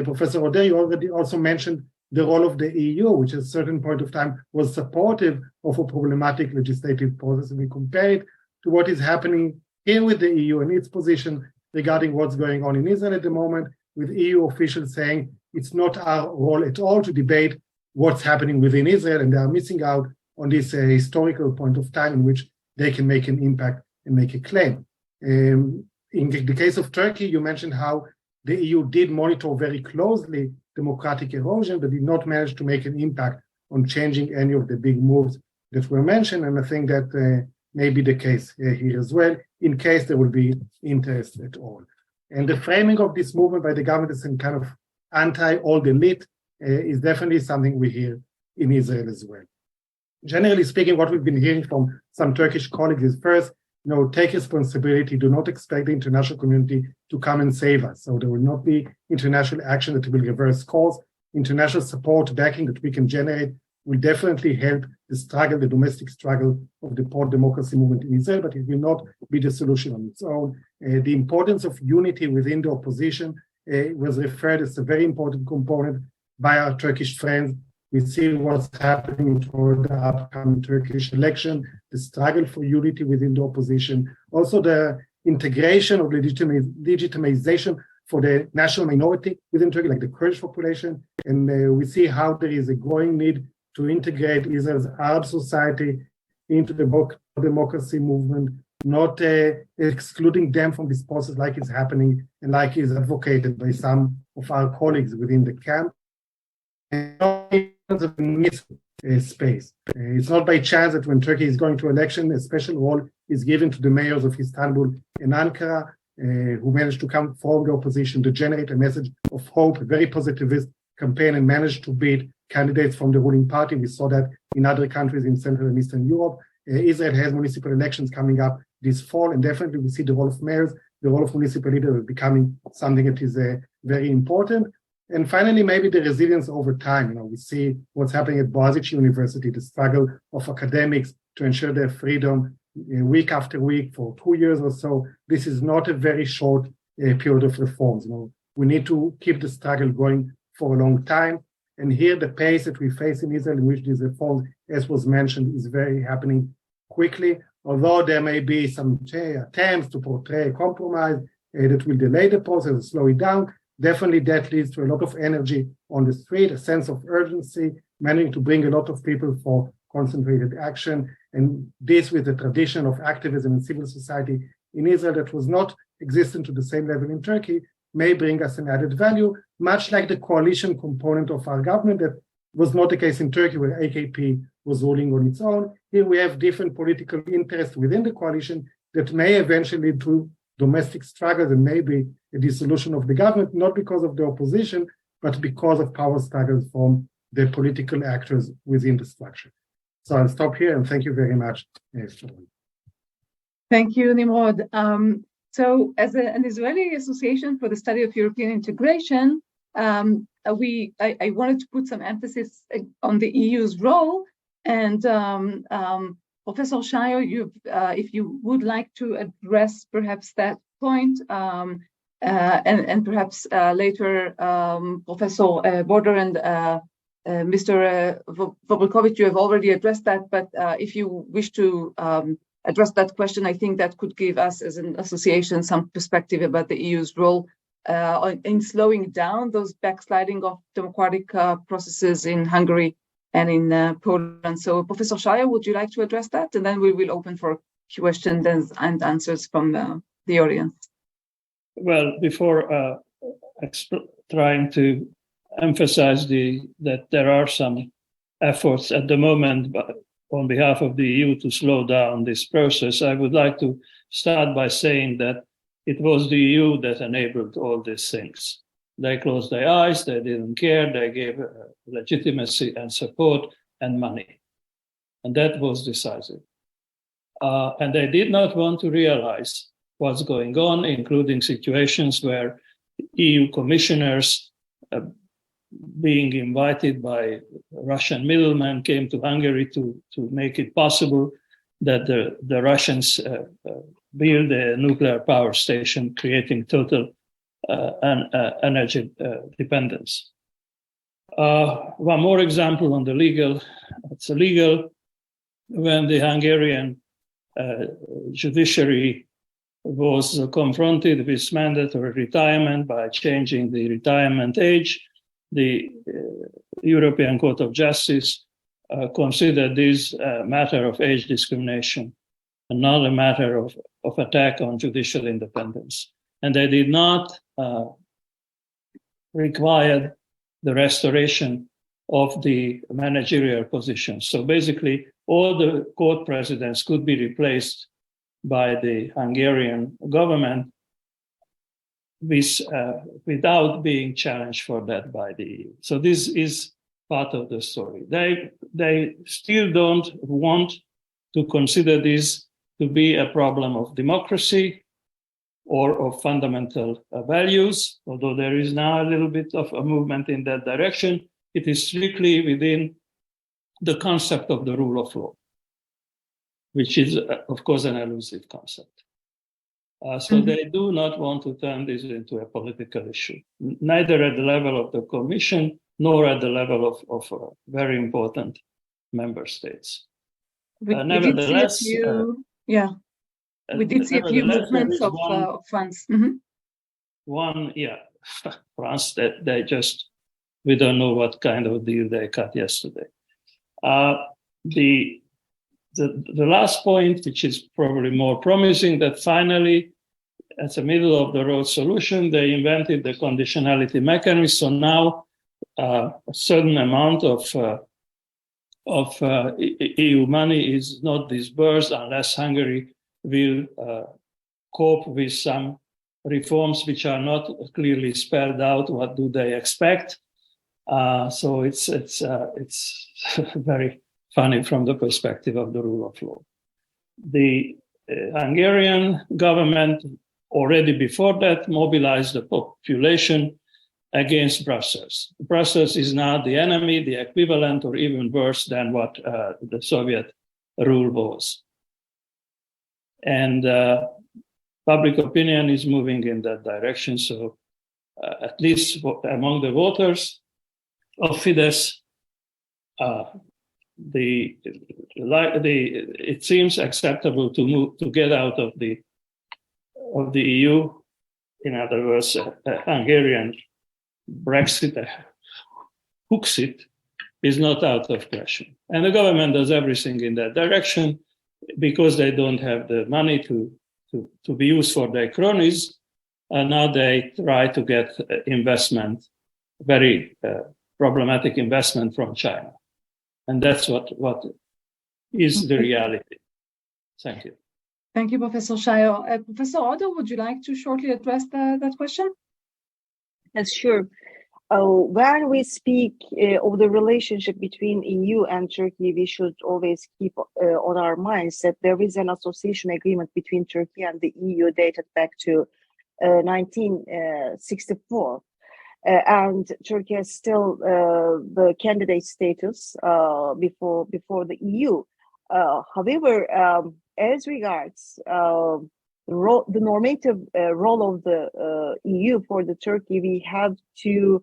Professor Oder, you already also mentioned the role of the EU, which at a certain point of time was supportive of a problematic legislative process. And we compare it to what is happening here with the EU and its position regarding what's going on in Israel at the moment, with EU officials saying it's not our role at all to debate what's happening within Israel, and they are missing out on this historical point of time in which they can make an impact and make a claim. In the case of Turkey, you mentioned how the EU did monitor very closely democratic erosion, but did not manage to make an impact on changing any of the big moves that were mentioned. And I think that may be the case here as well, in case there will be interest at all. And the framing of this movement by the government as some kind of anti-old elite is definitely something we hear in Israel as well. Generally speaking, what we've been hearing from some Turkish colleagues is first, take responsibility, do not expect the international community to come and save us. So there will not be international action that will reverse course. International support, backing that we can generate will definitely help the struggle, the domestic struggle of the pro-democracy movement in Israel, but it will not be the solution on its own. The importance of unity within the opposition was referred as a very important component by our Turkish friends. We see what's happening toward the upcoming Turkish election, the struggle for unity within the opposition, also the integration of legitimization for the national minority within Turkey, like the Kurdish population. And we see how there is a growing need to integrate Israel's Arab society into the democracy movement, not excluding them from this process like it's happening and like is advocated by some of our colleagues within the camp. Space. It's not by chance that when Turkey is going to election, a special role is given to the mayors of Istanbul and Ankara, who managed to come from the opposition to generate a message of hope, a very positivist campaign, and managed to beat candidates from the ruling party. We saw that in other countries in Central and Eastern Europe. Israel has municipal elections coming up this fall, and definitely we see the role of mayors, the role of municipal leaders becoming something that is very important. And finally, maybe the resilience over time. We see what's happening at Boğaziçi University, the struggle of academics to ensure their freedom week after week for 2 years or so. This is not a very short period of reforms. We need to keep the struggle going for a long time. And here, the pace that we face in Israel, in which these reforms, as was mentioned, is very happening quickly. Although there may be some attempts to portray a compromise that will delay the process, slow it down. Definitely that leads to a lot of energy on the street, a sense of urgency, managing to bring a lot of people for concentrated action. And this with the tradition of activism and civil society in Israel that was not existent to the same level in Turkey may bring us an added value, much like the coalition component of our government that was not the case in Turkey where AKP was ruling on its own. Here we have different political interests within the coalition that may eventually lead to domestic struggles and maybe a dissolution of the government, not because of the opposition, but because of power struggles from the political actors within the structure. So I'll stop here and thank you very much. Thank you, Nimrod. So as an Israeli Association for the Study of European Integration, I wanted to put some emphasis on the EU's role. And Professor Sajó, if you would like to address perhaps that point, and perhaps later Professor Oder and Mr. Wawrykiewicz, you have already addressed that, but if you wish to address that question, I think that could give us as an association some perspective about the EU's role in slowing down those backsliding of democratic processes in Hungary and in Poland. So Professor Sajó, would you like to address that? And then we will open for questions and answers from the audience. Well, before trying to emphasize that there are some efforts at the moment on behalf of the EU to slow down this process, I would like to start by saying that it was the EU that enabled all these things. They closed their eyes, they didn't care, they gave legitimacy and support and money. And that was decisive. And they did not want to realize what's going on, including situations where EU commissioners being invited by Russian middlemen came to Hungary to make it possible that the Russians build a nuclear power station, creating total energy dependence. One more example on the legal. It's illegal when the Hungarian judiciary was confronted with mandatory retirement by changing the retirement age. The European Court of Justice considered this a matter of age discrimination and not a matter of attack on judicial independence. And they did not require the restoration of the managerial positions. So basically, all the court presidents could be replaced by the Hungarian government without being challenged for that by the EU. So this is part of the story. They still don't want to consider this to be a problem of democracy or of fundamental values, although there is now a little bit of a movement in that direction. It is strictly within the concept of the rule of law, which is, of course, an elusive concept. So they do not want to turn this into a political issue, neither at the level of the Commission nor at the level of very important member states. Nevertheless, we did see a few movements of funds. One, France, that we don't know what kind of deal they cut yesterday. The last point, which is probably more promising, that finally, as a middle-of-the-road solution, they invented the conditionality mechanism. So now a certain amount of EU money is not disbursed unless Hungary will cope with some reforms which are not clearly spelled out. What do they expect? So it's very funny from the perspective of the rule of law. The Hungarian government already before that mobilized the population against Brussels. Brussels is now the enemy, the equivalent or even worse than what the Soviet rule was. And public opinion is moving in that direction. So at least among the voters of Fidesz, it seems acceptable to get out of the EU. In other words, Hungarian Brexit, Huxit, is not out of question. And the government does everything in that direction because they don't have the money to be used for their cronies. And now they try to get investment, very problematic investment from China. And that's what is the reality. Thank you. Thank you, Professor Sajó. Professor Oder, would you like to shortly address that question? Yes, sure. When we speak of the relationship between EU and Turkey, we should always keep on our minds that there is an association agreement between Turkey and the EU dated back to 1964. And Turkey has still the candidate status before the EU. However, as regards the normative role of the EU for the Turkey, we have to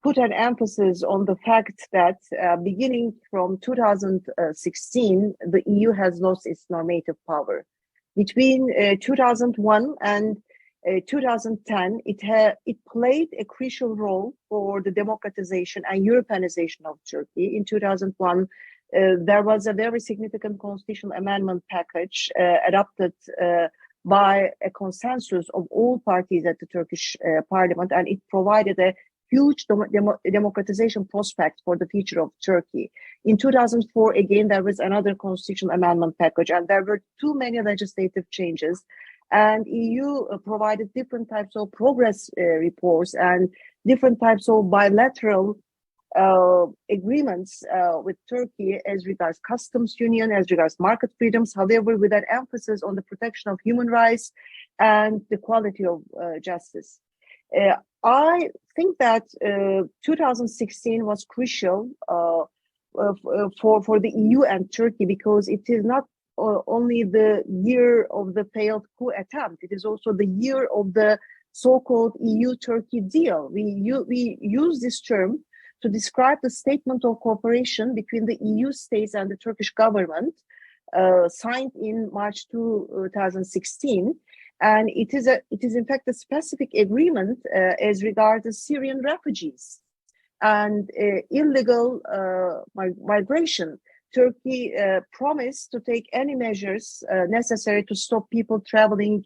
put an emphasis on the fact that beginning from 2016, the EU has lost its normative power. Between 2001 and 2010, it played a crucial role for the democratization and Europeanization of Turkey. In 2001, there was a very significant constitutional amendment package adopted by a consensus of all parties at the Turkish parliament, and it provided a huge democratization prospect for the future of Turkey. In 2004, again, there was another constitutional amendment package, and there were too many legislative changes. And EU provided different types of progress reports and different types of bilateral agreements with Turkey as regards customs union, as regards market freedoms, however, with an emphasis on the protection of human rights and the quality of justice. I think that 2016 was crucial for the EU and Turkey, because it is not only the year of the failed coup attempt, it is also the year of the so-called EU-Turkey deal. We use this term to describe the statement of cooperation between the EU states and the Turkish government, signed in March 2016. And it is in fact a specific agreement as regards the Syrian refugees and illegal migration. Turkey promised to take any measures necessary to stop people traveling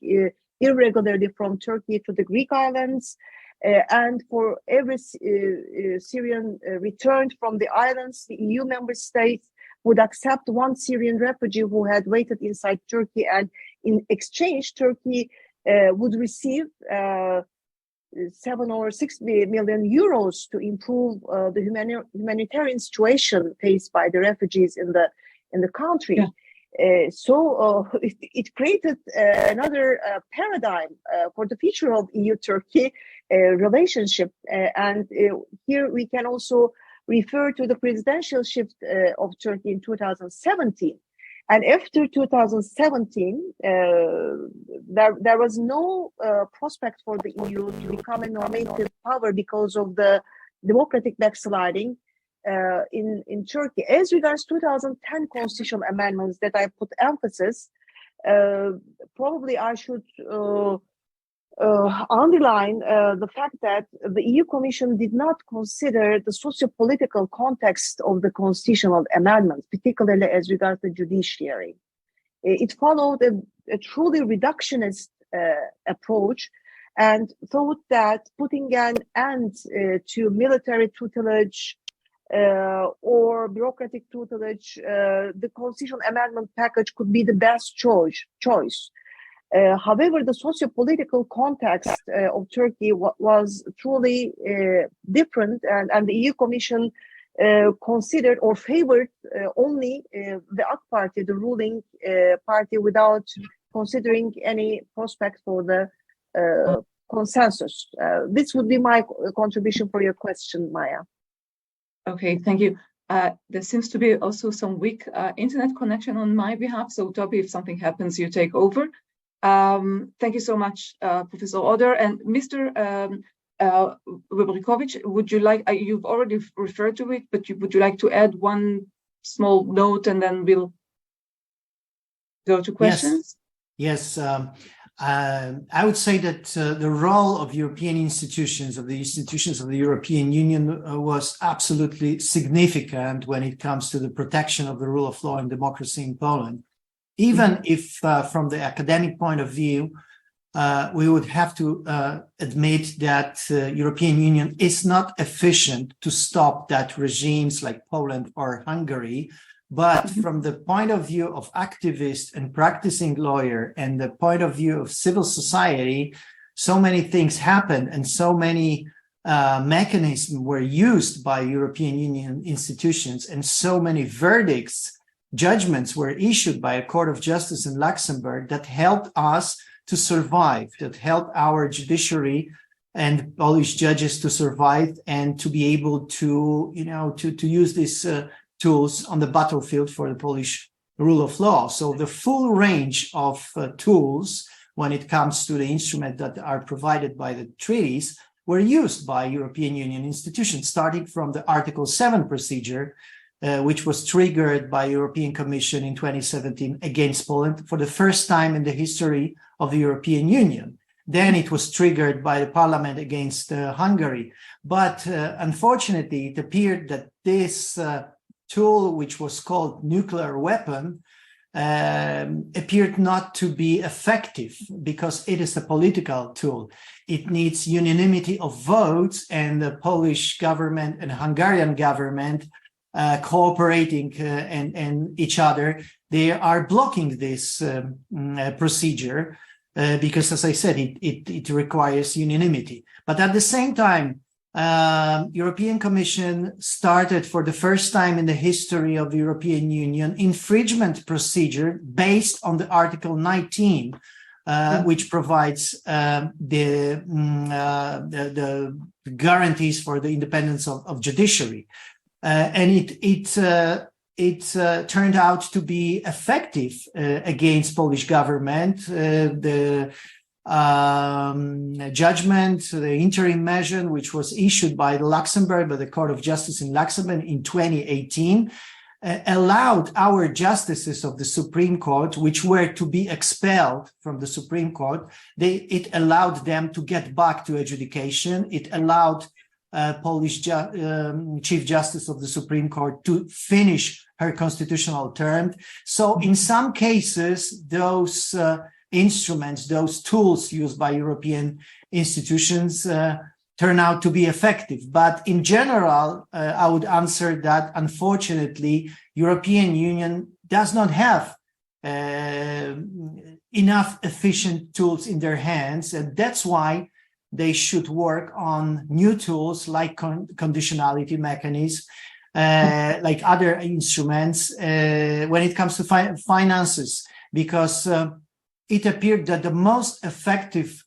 irregularly from Turkey to the Greek islands, and for every Syrian returned from the islands, the EU member states would accept one Syrian refugee who had waited inside Turkey, and in exchange, Turkey would receive 7 or 6 million euros to improve the humanitarian situation faced by the refugees in the country. Yeah. So it created another paradigm for the future of EU-Turkey relationship. And here we can also refer to the presidential shift of Turkey in 2017. And after 2017, there was no prospect for the EU to become a normative power because of the democratic backsliding in Turkey. As regards 2010 constitutional amendments that I put emphasis, probably I should underline the fact that the EU Commission did not consider the socio-political context of the constitutional amendments, particularly as regards the judiciary. It followed a truly reductionist approach and thought that putting an end to military tutelage or bureaucratic tutelage, the constitutional amendment package could be the best choice. However, the socio-political context of Turkey was truly different, and the EU Commission considered or favored only the AK Party, the ruling party, without considering any prospect for the consensus. This would be my contribution for your question, Maya. Okay, thank you. There seems to be also some weak internet connection on my behalf, so Toby, if something happens, you take over. Thank you so much, Professor Oder. And Mr. Wawrykiewicz, would you like, you've already referred to it, but would you like to add one small note and then we'll go to questions? Yes. I would say that the role of European institutions, of the institutions of the European Union, was absolutely significant when it comes to the protection of the rule of law and democracy in Poland. Even if from the academic point of view, we would have to admit that European Union is not efficient to stop that regimes like Poland or Hungary. But from the point of view of activist and practicing lawyer and the point of view of civil society, so many things happened and so many mechanisms were used by European Union institutions, and so many verdicts, judgments were issued by a court of justice in Luxembourg that helped us to survive, that helped our judiciary and Polish judges to survive and to be able to, to use these tools on the battlefield for the Polish rule of law. So the full range of tools when it comes to the instruments that are provided by the treaties were used by European Union institutions, starting from the Article 7 procedure, which was triggered by European Commission in 2017 against Poland for the first time in the history of the European Union. Then it was triggered by the parliament against Hungary. But unfortunately, it appeared that this tool, which was called nuclear weapon, appeared not to be effective because it is a political tool. It needs unanimity of votes, and the Polish government and Hungarian government cooperating and each other, they are blocking this procedure. because, as I said, it requires unanimity. But at the same time, European Commission started for the first time in the history of the European Union infringement procedure based on the Article 19, which provides the guarantees for the independence of judiciary, and it turned out to be effective against Polish government. The judgment, the interim measure, which was issued by the Court of Justice in Luxembourg in 2018, allowed our justices of the Supreme Court, which were to be expelled from the Supreme Court, it allowed them to get back to adjudication. It allowed Polish Chief Justice of the Supreme Court to finish her constitutional term. So in some cases, those instruments, those tools used by European institutions turn out to be effective. But in general, I would answer that, unfortunately, European Union does not have enough efficient tools in their hands. And that's why they should work on new tools like conditionality mechanisms, like other instruments when it comes to finances, because it appeared that the most effective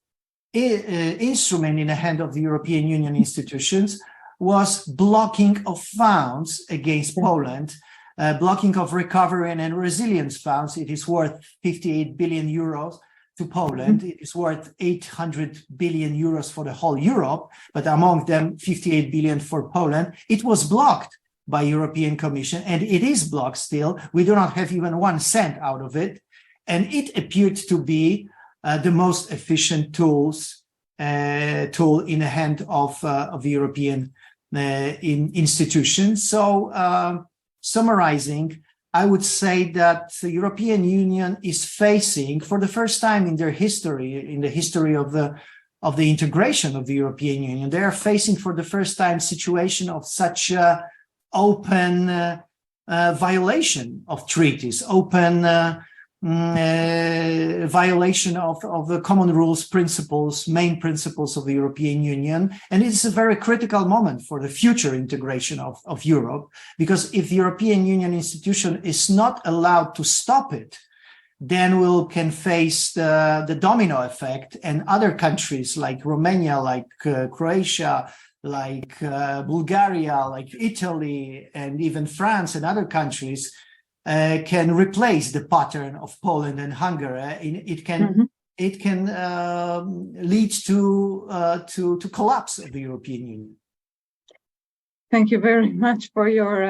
instrument in the hand of the European Union institutions was blocking of funds against Poland, blocking of recovery and resilience funds. It is worth 58 billion euros to Poland. It is worth 800 billion euros for the whole Europe, but among them 58 billion for Poland. It was blocked by European Commission, and it is blocked still. We do not have even 1 cent out of it. And it appeared to be the most efficient tool in the hand of the European institutions. So, summarizing, I would say that the European Union is facing, for the first time in their history, in the history of the integration of the European Union, they are facing for the first time situation of such open violation of treaties, open violation of the common rules, principles, main principles of the European Union. And it's a very critical moment for the future integration of Europe, because if the European Union institution is not allowed to stop it, then we can face the domino effect, and other countries like Romania, like Croatia, like Bulgaria, like Italy, and even France and other countries can replace the pattern of Poland and Hungary. It can lead to collapse of the European Union. Thank you very much for your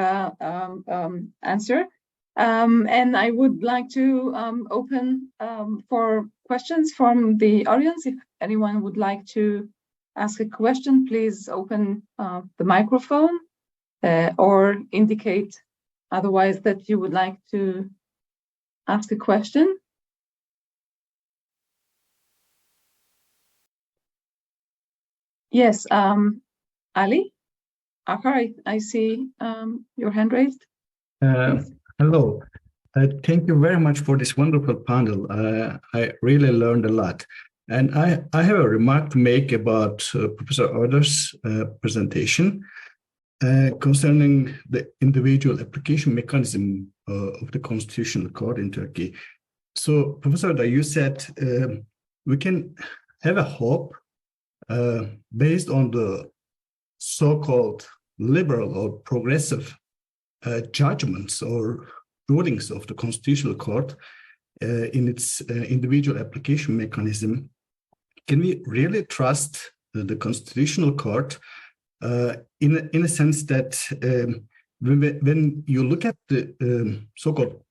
answer. And I would like to open for questions from the audience. If anyone would like to ask a question, please open the microphone or indicate otherwise that you would like to ask a question. Yes, Ali Akar, I see your hand raised. Hello. Thank you very much for this wonderful panel. I really learned a lot. And I have a remark to make about Professor Uder's presentation concerning the individual application mechanism of the Constitutional Court in Turkey. So, Professor Uder, you said we can have a hope based on the so-called liberal or progressive judgments or rulings of the Constitutional Court in its individual application mechanism. Can we really trust the Constitutional Court in a sense that when you look at the so-called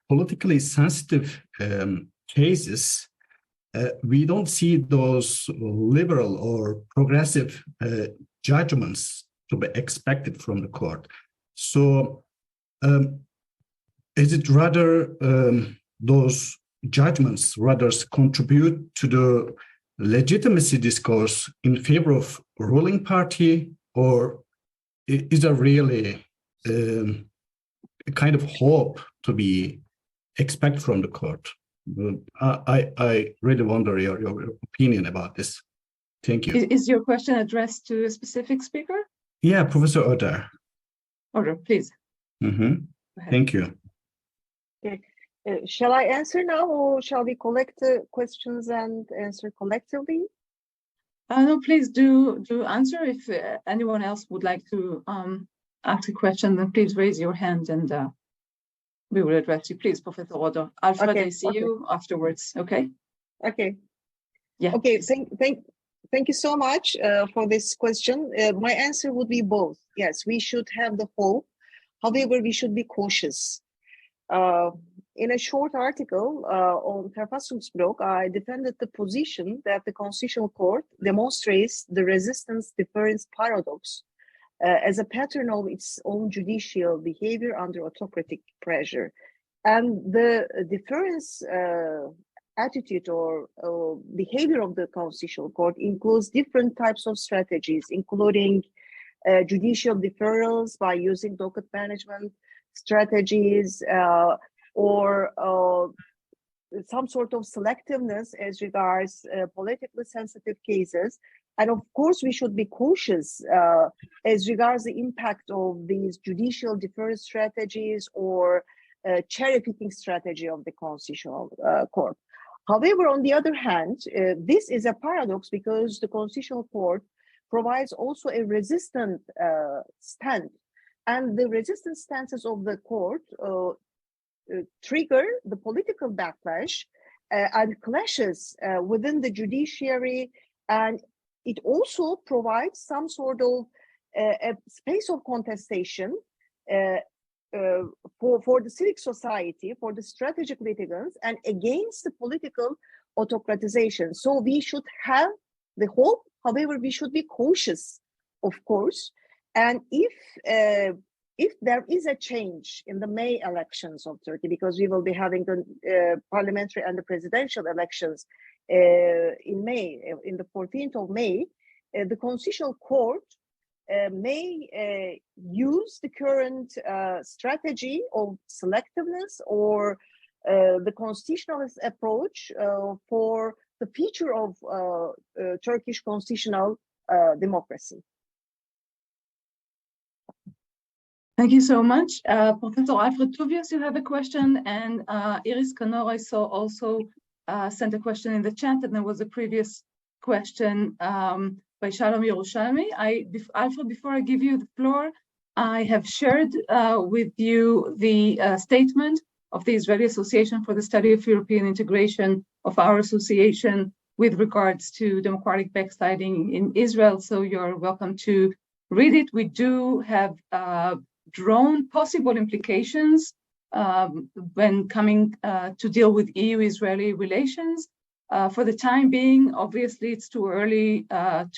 politically sensitive cases, we don't see those liberal or progressive judgments to be expected from the court? So is it rather those judgments rather contribute to the legitimacy discourse in favor of ruling party, or is there really a kind of hope to be expected from the court? I really wonder your opinion about this. Thank you. Is your question addressed to a specific speaker? Yeah, Professor Oder. Oder, please. Thank you. Okay. Shall I answer now, or shall we collect the questions and answer collectively? No, please do answer. If anyone else would like to ask a question, then please raise your hand and we will address you. Please, Professor Oder. Alfred, I see you afterwards. Okay. Okay. Yeah. Okay. Thank you so much for this question. My answer would be both. Yes, we should have the hope. However, we should be cautious. In a short article on Verfassungsbruch, I defended the position that the Constitutional Court demonstrates the resistance difference paradox as a pattern of its own judicial behavior under autocratic pressure. And the difference attitude or behavior of the Constitutional Court includes different types of strategies, including judicial deferrals by using docket management strategies, or some sort of selectiveness as regards politically sensitive cases. And of course, we should be cautious as regards the impact of these judicial deference strategies or cherry-picking strategy of the Constitutional Court. However, on the other hand, this is a paradox because the Constitutional Court provides also a resistant stand. And the resistant stances of the court trigger the political backlash and clashes within the judiciary, and it also provides some sort of a space of contestation for the civic society, for the strategic litigants, and against the political autocratization. So we should have the hope. However, we should be cautious, of course. And if there is a change in the May elections of Turkey, because we will be having the parliamentary and the presidential elections in May, in the 14th of May, the Constitutional Court may use the current strategy of selectiveness or the constitutionalist approach for the future of Turkish constitutional democracy. Thank you so much. Professor Alfred Tobias, you have a question, and Iris Kanor, I saw also sent a question in the chat, and there was a previous question by Shalom Yerushalmi. Alfred, before I give you the floor, I have shared with you the statement of the Israeli Association for the Study of European Integration of our association with regards to democratic backsliding in Israel, so you're welcome to read it. We do have drawn possible implications when coming to deal with EU-Israeli relations. For the time being, obviously, it's too early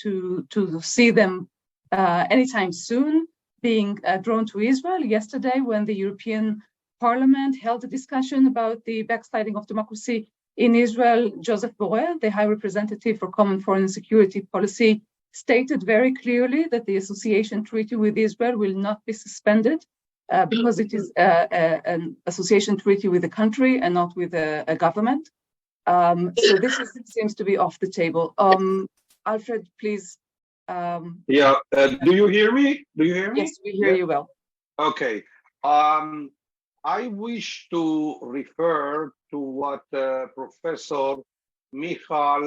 to see them anytime soon being drawn to Israel. Yesterday, when the European Parliament held a discussion about the backsliding of democracy in Israel, Joseph Borrell, the High Representative for Common Foreign and Security Policy, stated very clearly that the association treaty with Israel will not be suspended because it is an association treaty with a country and not with a government. So this seems to be off the table. Alfred, please. Do you hear me? Yes, we hear you well. Okay. I wish to refer to what Professor Michał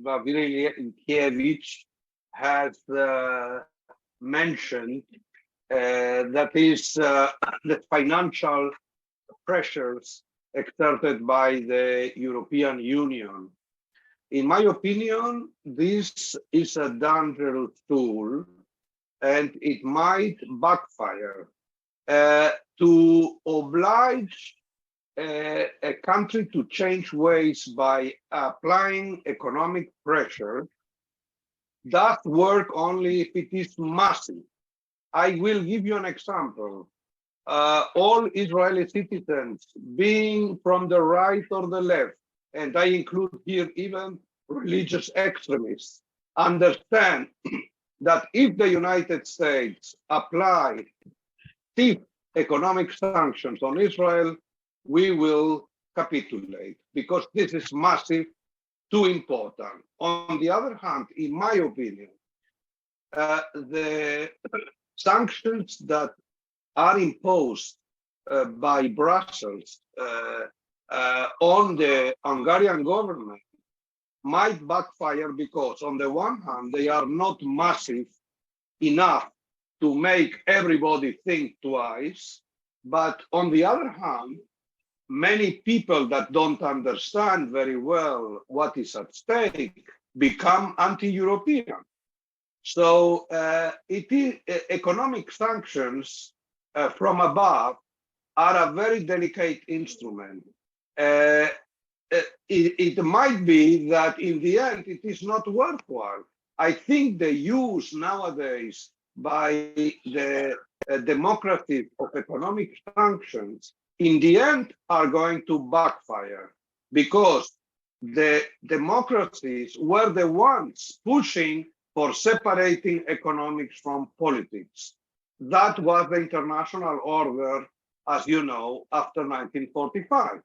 Wawrykiewicz has mentioned, that is the financial pressures exerted by the European Union. In my opinion, this is a dangerous tool and it might backfire. To oblige a country to change ways by applying economic pressure does work only if it is massive. I will give you an example. All Israeli citizens, being from the right or the left, and I include here even religious extremists, understand that if the United States apply stiff economic sanctions on Israel, we will capitulate because this is massive, too important. On the other hand, in my opinion, the sanctions that are imposed by Brussels on the Hungarian government might backfire because, on the one hand, they are not massive enough to make everybody think twice, but on the other hand, many people that don't understand very well what is at stake become anti-European. So it is economic sanctions from above are a very delicate instrument. It might be that in the end it is not worthwhile. I think the use nowadays by the democracy of economic sanctions in the end are going to backfire because the democracies were the ones pushing for separating economics from politics. That was the international order, as you know, after 1945,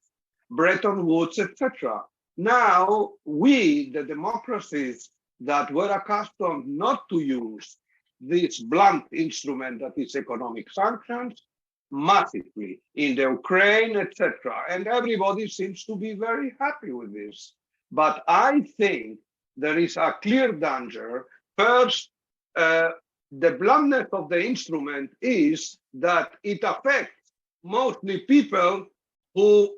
Bretton Woods, etc. Now, we, the democracies that were accustomed not to use this blunt instrument that is economic sanctions, massively in the Ukraine, etc. And everybody seems to be very happy with this. But I think there is a clear danger. First, the bluntness of the instrument is that it affects mostly people who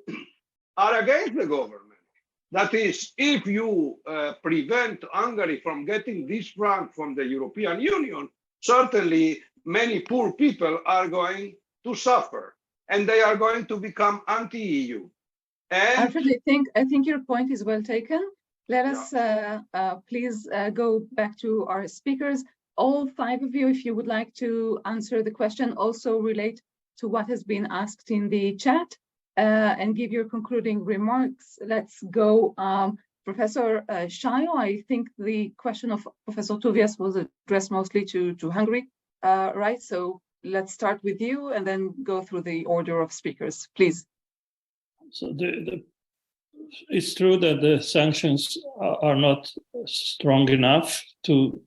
are against the government. That is, if you prevent Hungary from getting this grant from the European Union, certainly many poor people are going to suffer, and they are going to become anti-EU. And Alfred, I think your point is well taken. Let us please go back to our speakers. All five of you, if you would like to answer the question, also relate to what has been asked in the chat and give your concluding remarks. Let's go. Professor Sajó, I think the question of Professor Tobias was addressed mostly to Hungary, right? So let's start with you and then go through the order of speakers, please. So it's true that the sanctions are not strong enough to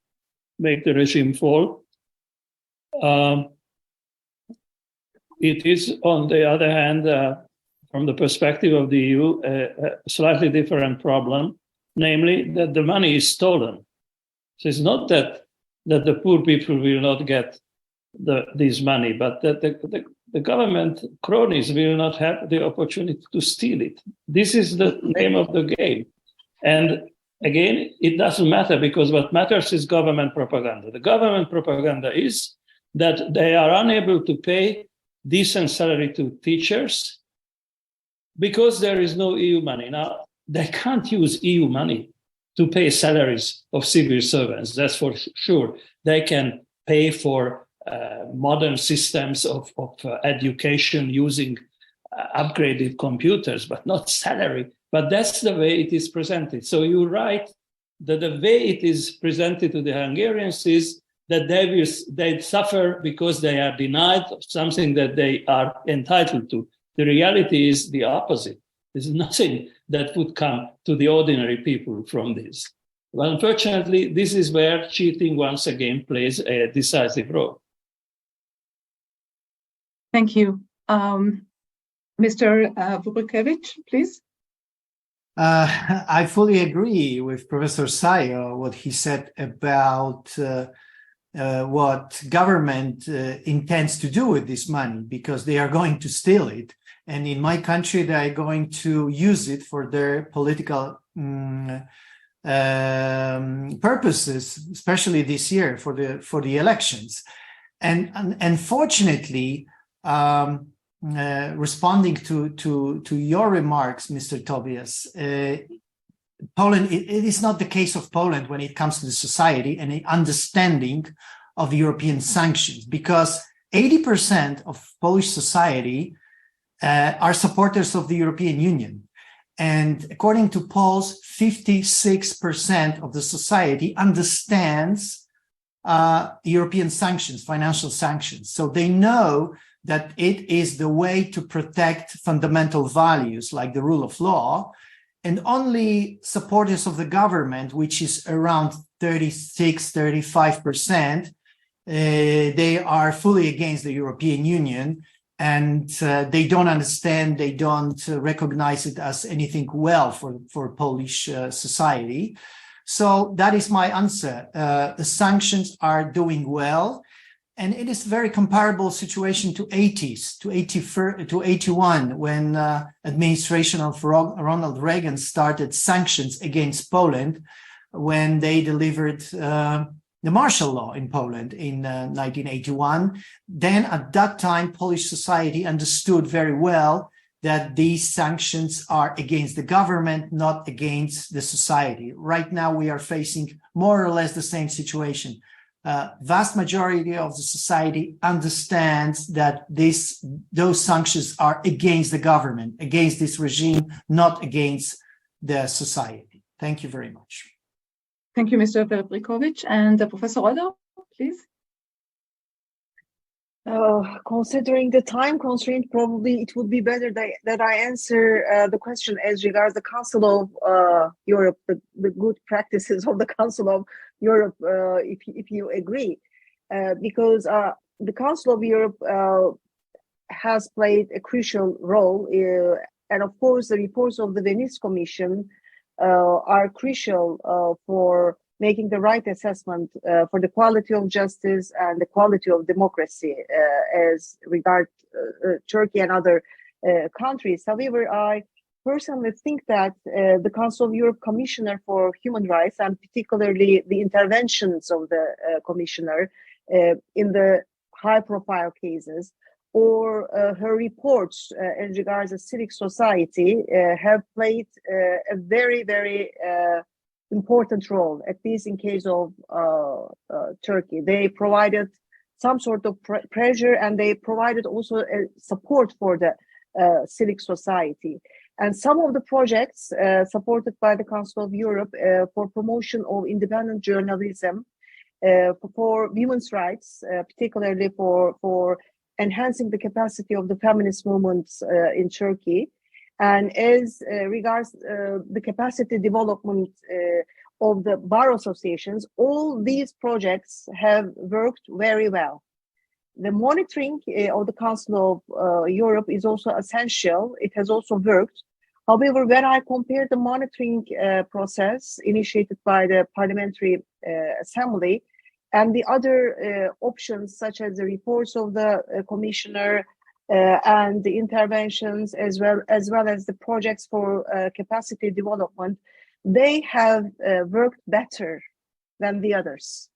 make the regime fall. It is, on the other hand, from the perspective of the EU, a slightly different problem, namely that the money is stolen. So it's not that the poor people will not get this money, but that the government cronies will not have the opportunity to steal it. This is the name of the game. And again, it doesn't matter because what matters is government propaganda. The government propaganda is that they are unable to pay decent salary to teachers because there is no EU money. Now, they can't use EU money to pay salaries of civil servants, that's for sure. They can pay for modern systems of education using upgraded computers, but not salary. But that's the way it is presented. So you're right that the way it is presented to the Hungarians is that they suffer because they are denied something that they are entitled to. The reality is the opposite. There's nothing that would come to the ordinary people from this. Well, unfortunately, this is where cheating once again plays a decisive role. Thank you. Mr. Wawrykiewicz, please. I fully agree with Professor Sajó, what he said about what government intends to do with this money, because they are going to steal it. And in my country, they are going to use it for their political purposes, especially this year for the elections. And unfortunately, responding to your remarks, Mr. Tobias, Poland, it is not the case of Poland when it comes to the society and the understanding of European sanctions, because 80% of Polish society are supporters of the European Union. And according to polls, 56% of the society understands European sanctions, financial sanctions. So they know that it is the way to protect fundamental values like the rule of law, and only supporters of the government, which is around 36-35%, they are fully against the European Union, and they don't understand, they don't recognize it as anything well for Polish society. So that is my answer. The sanctions are doing well, and it is very comparable situation to 80s, to 81, when administration of Ronald Reagan started sanctions against Poland when they delivered the martial law in Poland in 1981. Then at that time, Polish society understood very well that these sanctions are against the government, not against the society. Right now, we are facing more or less the same situation. Vast majority of the society understands that those sanctions are against the government, against this regime, not against the society. Thank you very much. Thank you, Mr. Wawrykiewicz. And Professor Oder, please. Considering the time constraint, probably it would be better that I answer the question as regards the Council of Europe, the good practices of the Council of Europe, if you agree, because the Council of Europe has played a crucial role, and of course the reports of the Venice Commission are crucial for making the right assessment for the quality of justice and the quality of democracy as regard Turkey and other countries. However, I personally think that the Council of Europe Commissioner for Human Rights, and particularly the interventions of the Commissioner in the high-profile cases, or her reports as regards the civic society have played a very, very important role, at least in case of Turkey. They provided some sort of pressure, and they provided also support for the civic society. And some of the projects supported by the Council of Europe for promotion of independent journalism, for women's rights, particularly for enhancing the capacity of the feminist movements in Turkey, and as regards the capacity development of the bar associations, all these projects have worked very well. The monitoring of the Council of Europe is also essential. It has also worked. However, when I compare the monitoring process initiated by the Parliamentary Assembly and the other options, such as the reports of the Commissioner and the interventions, as well as the projects for capacity development, they have worked better than the others.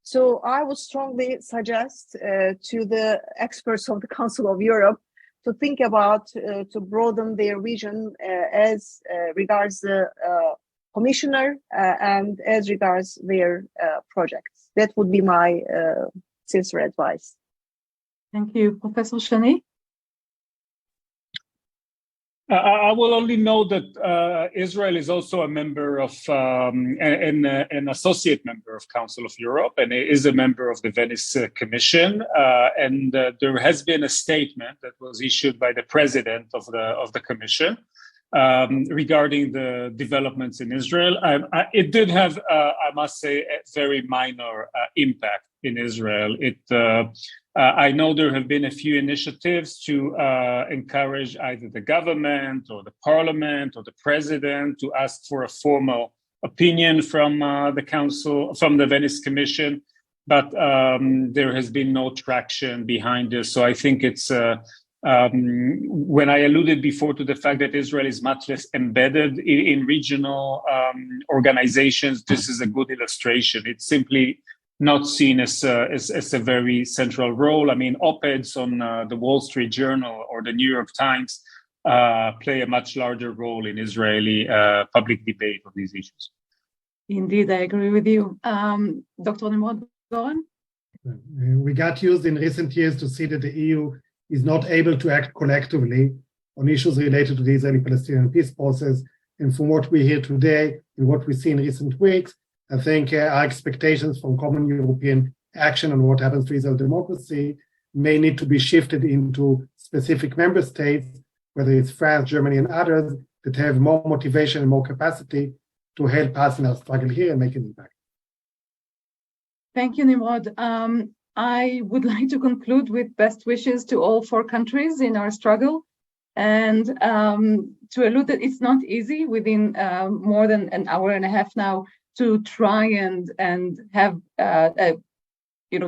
So I would strongly suggest to the experts of the Council of Europe to think about to broaden their vision as regards the Commissioner and as regards their projects. That would be my sincere advice. Thank you. Professor Shany? I will only note that Israel is also a member of, an associate member of Council of Europe, and is a member of the Venice Commission. And there has been a statement that was issued by the president of the Commission regarding the developments in Israel. It did have, I must say, a very minor impact in Israel. I know there have been a few initiatives to encourage either the government or the parliament or the president to ask for a formal opinion from the council, from the Venice Commission, but there has been no traction behind this. So I think it's, when I alluded before to the fact that Israel is much less embedded in regional organizations, this is a good illustration. It's simply not seen as a very central role. I mean, op-eds on the Wall Street Journal or the New York Times play a much larger role in Israeli public debate on these issues. Indeed, I agree with you. Dr. Emrah, go on. We got used in recent years to see that the EU is not able to act collectively on issues related to the Israeli-Palestinian peace process. And from what we hear today and what we see in recent weeks, I think our expectations from common European action on what happens to Israel democracy may need to be shifted into specific member states, whether it's France, Germany, and others, that have more motivation and more capacity to help us in our struggle here and make an impact. Thank you, Nimrod. I would like to conclude with best wishes to all 4 countries in our struggle, and to allude that it's not easy within more than an hour and a half now to try and have a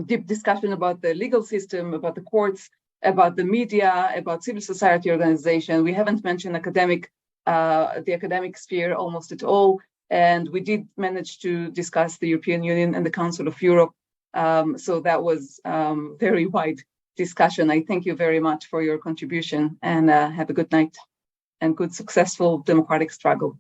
deep discussion about the legal system, about the courts, about the media, about civil society organization. We haven't mentioned the academic sphere almost at all, and we did manage to discuss the European Union and the Council of Europe. So that was very wide discussion. I thank you very much for your contribution, and have a good night and good successful democratic struggle.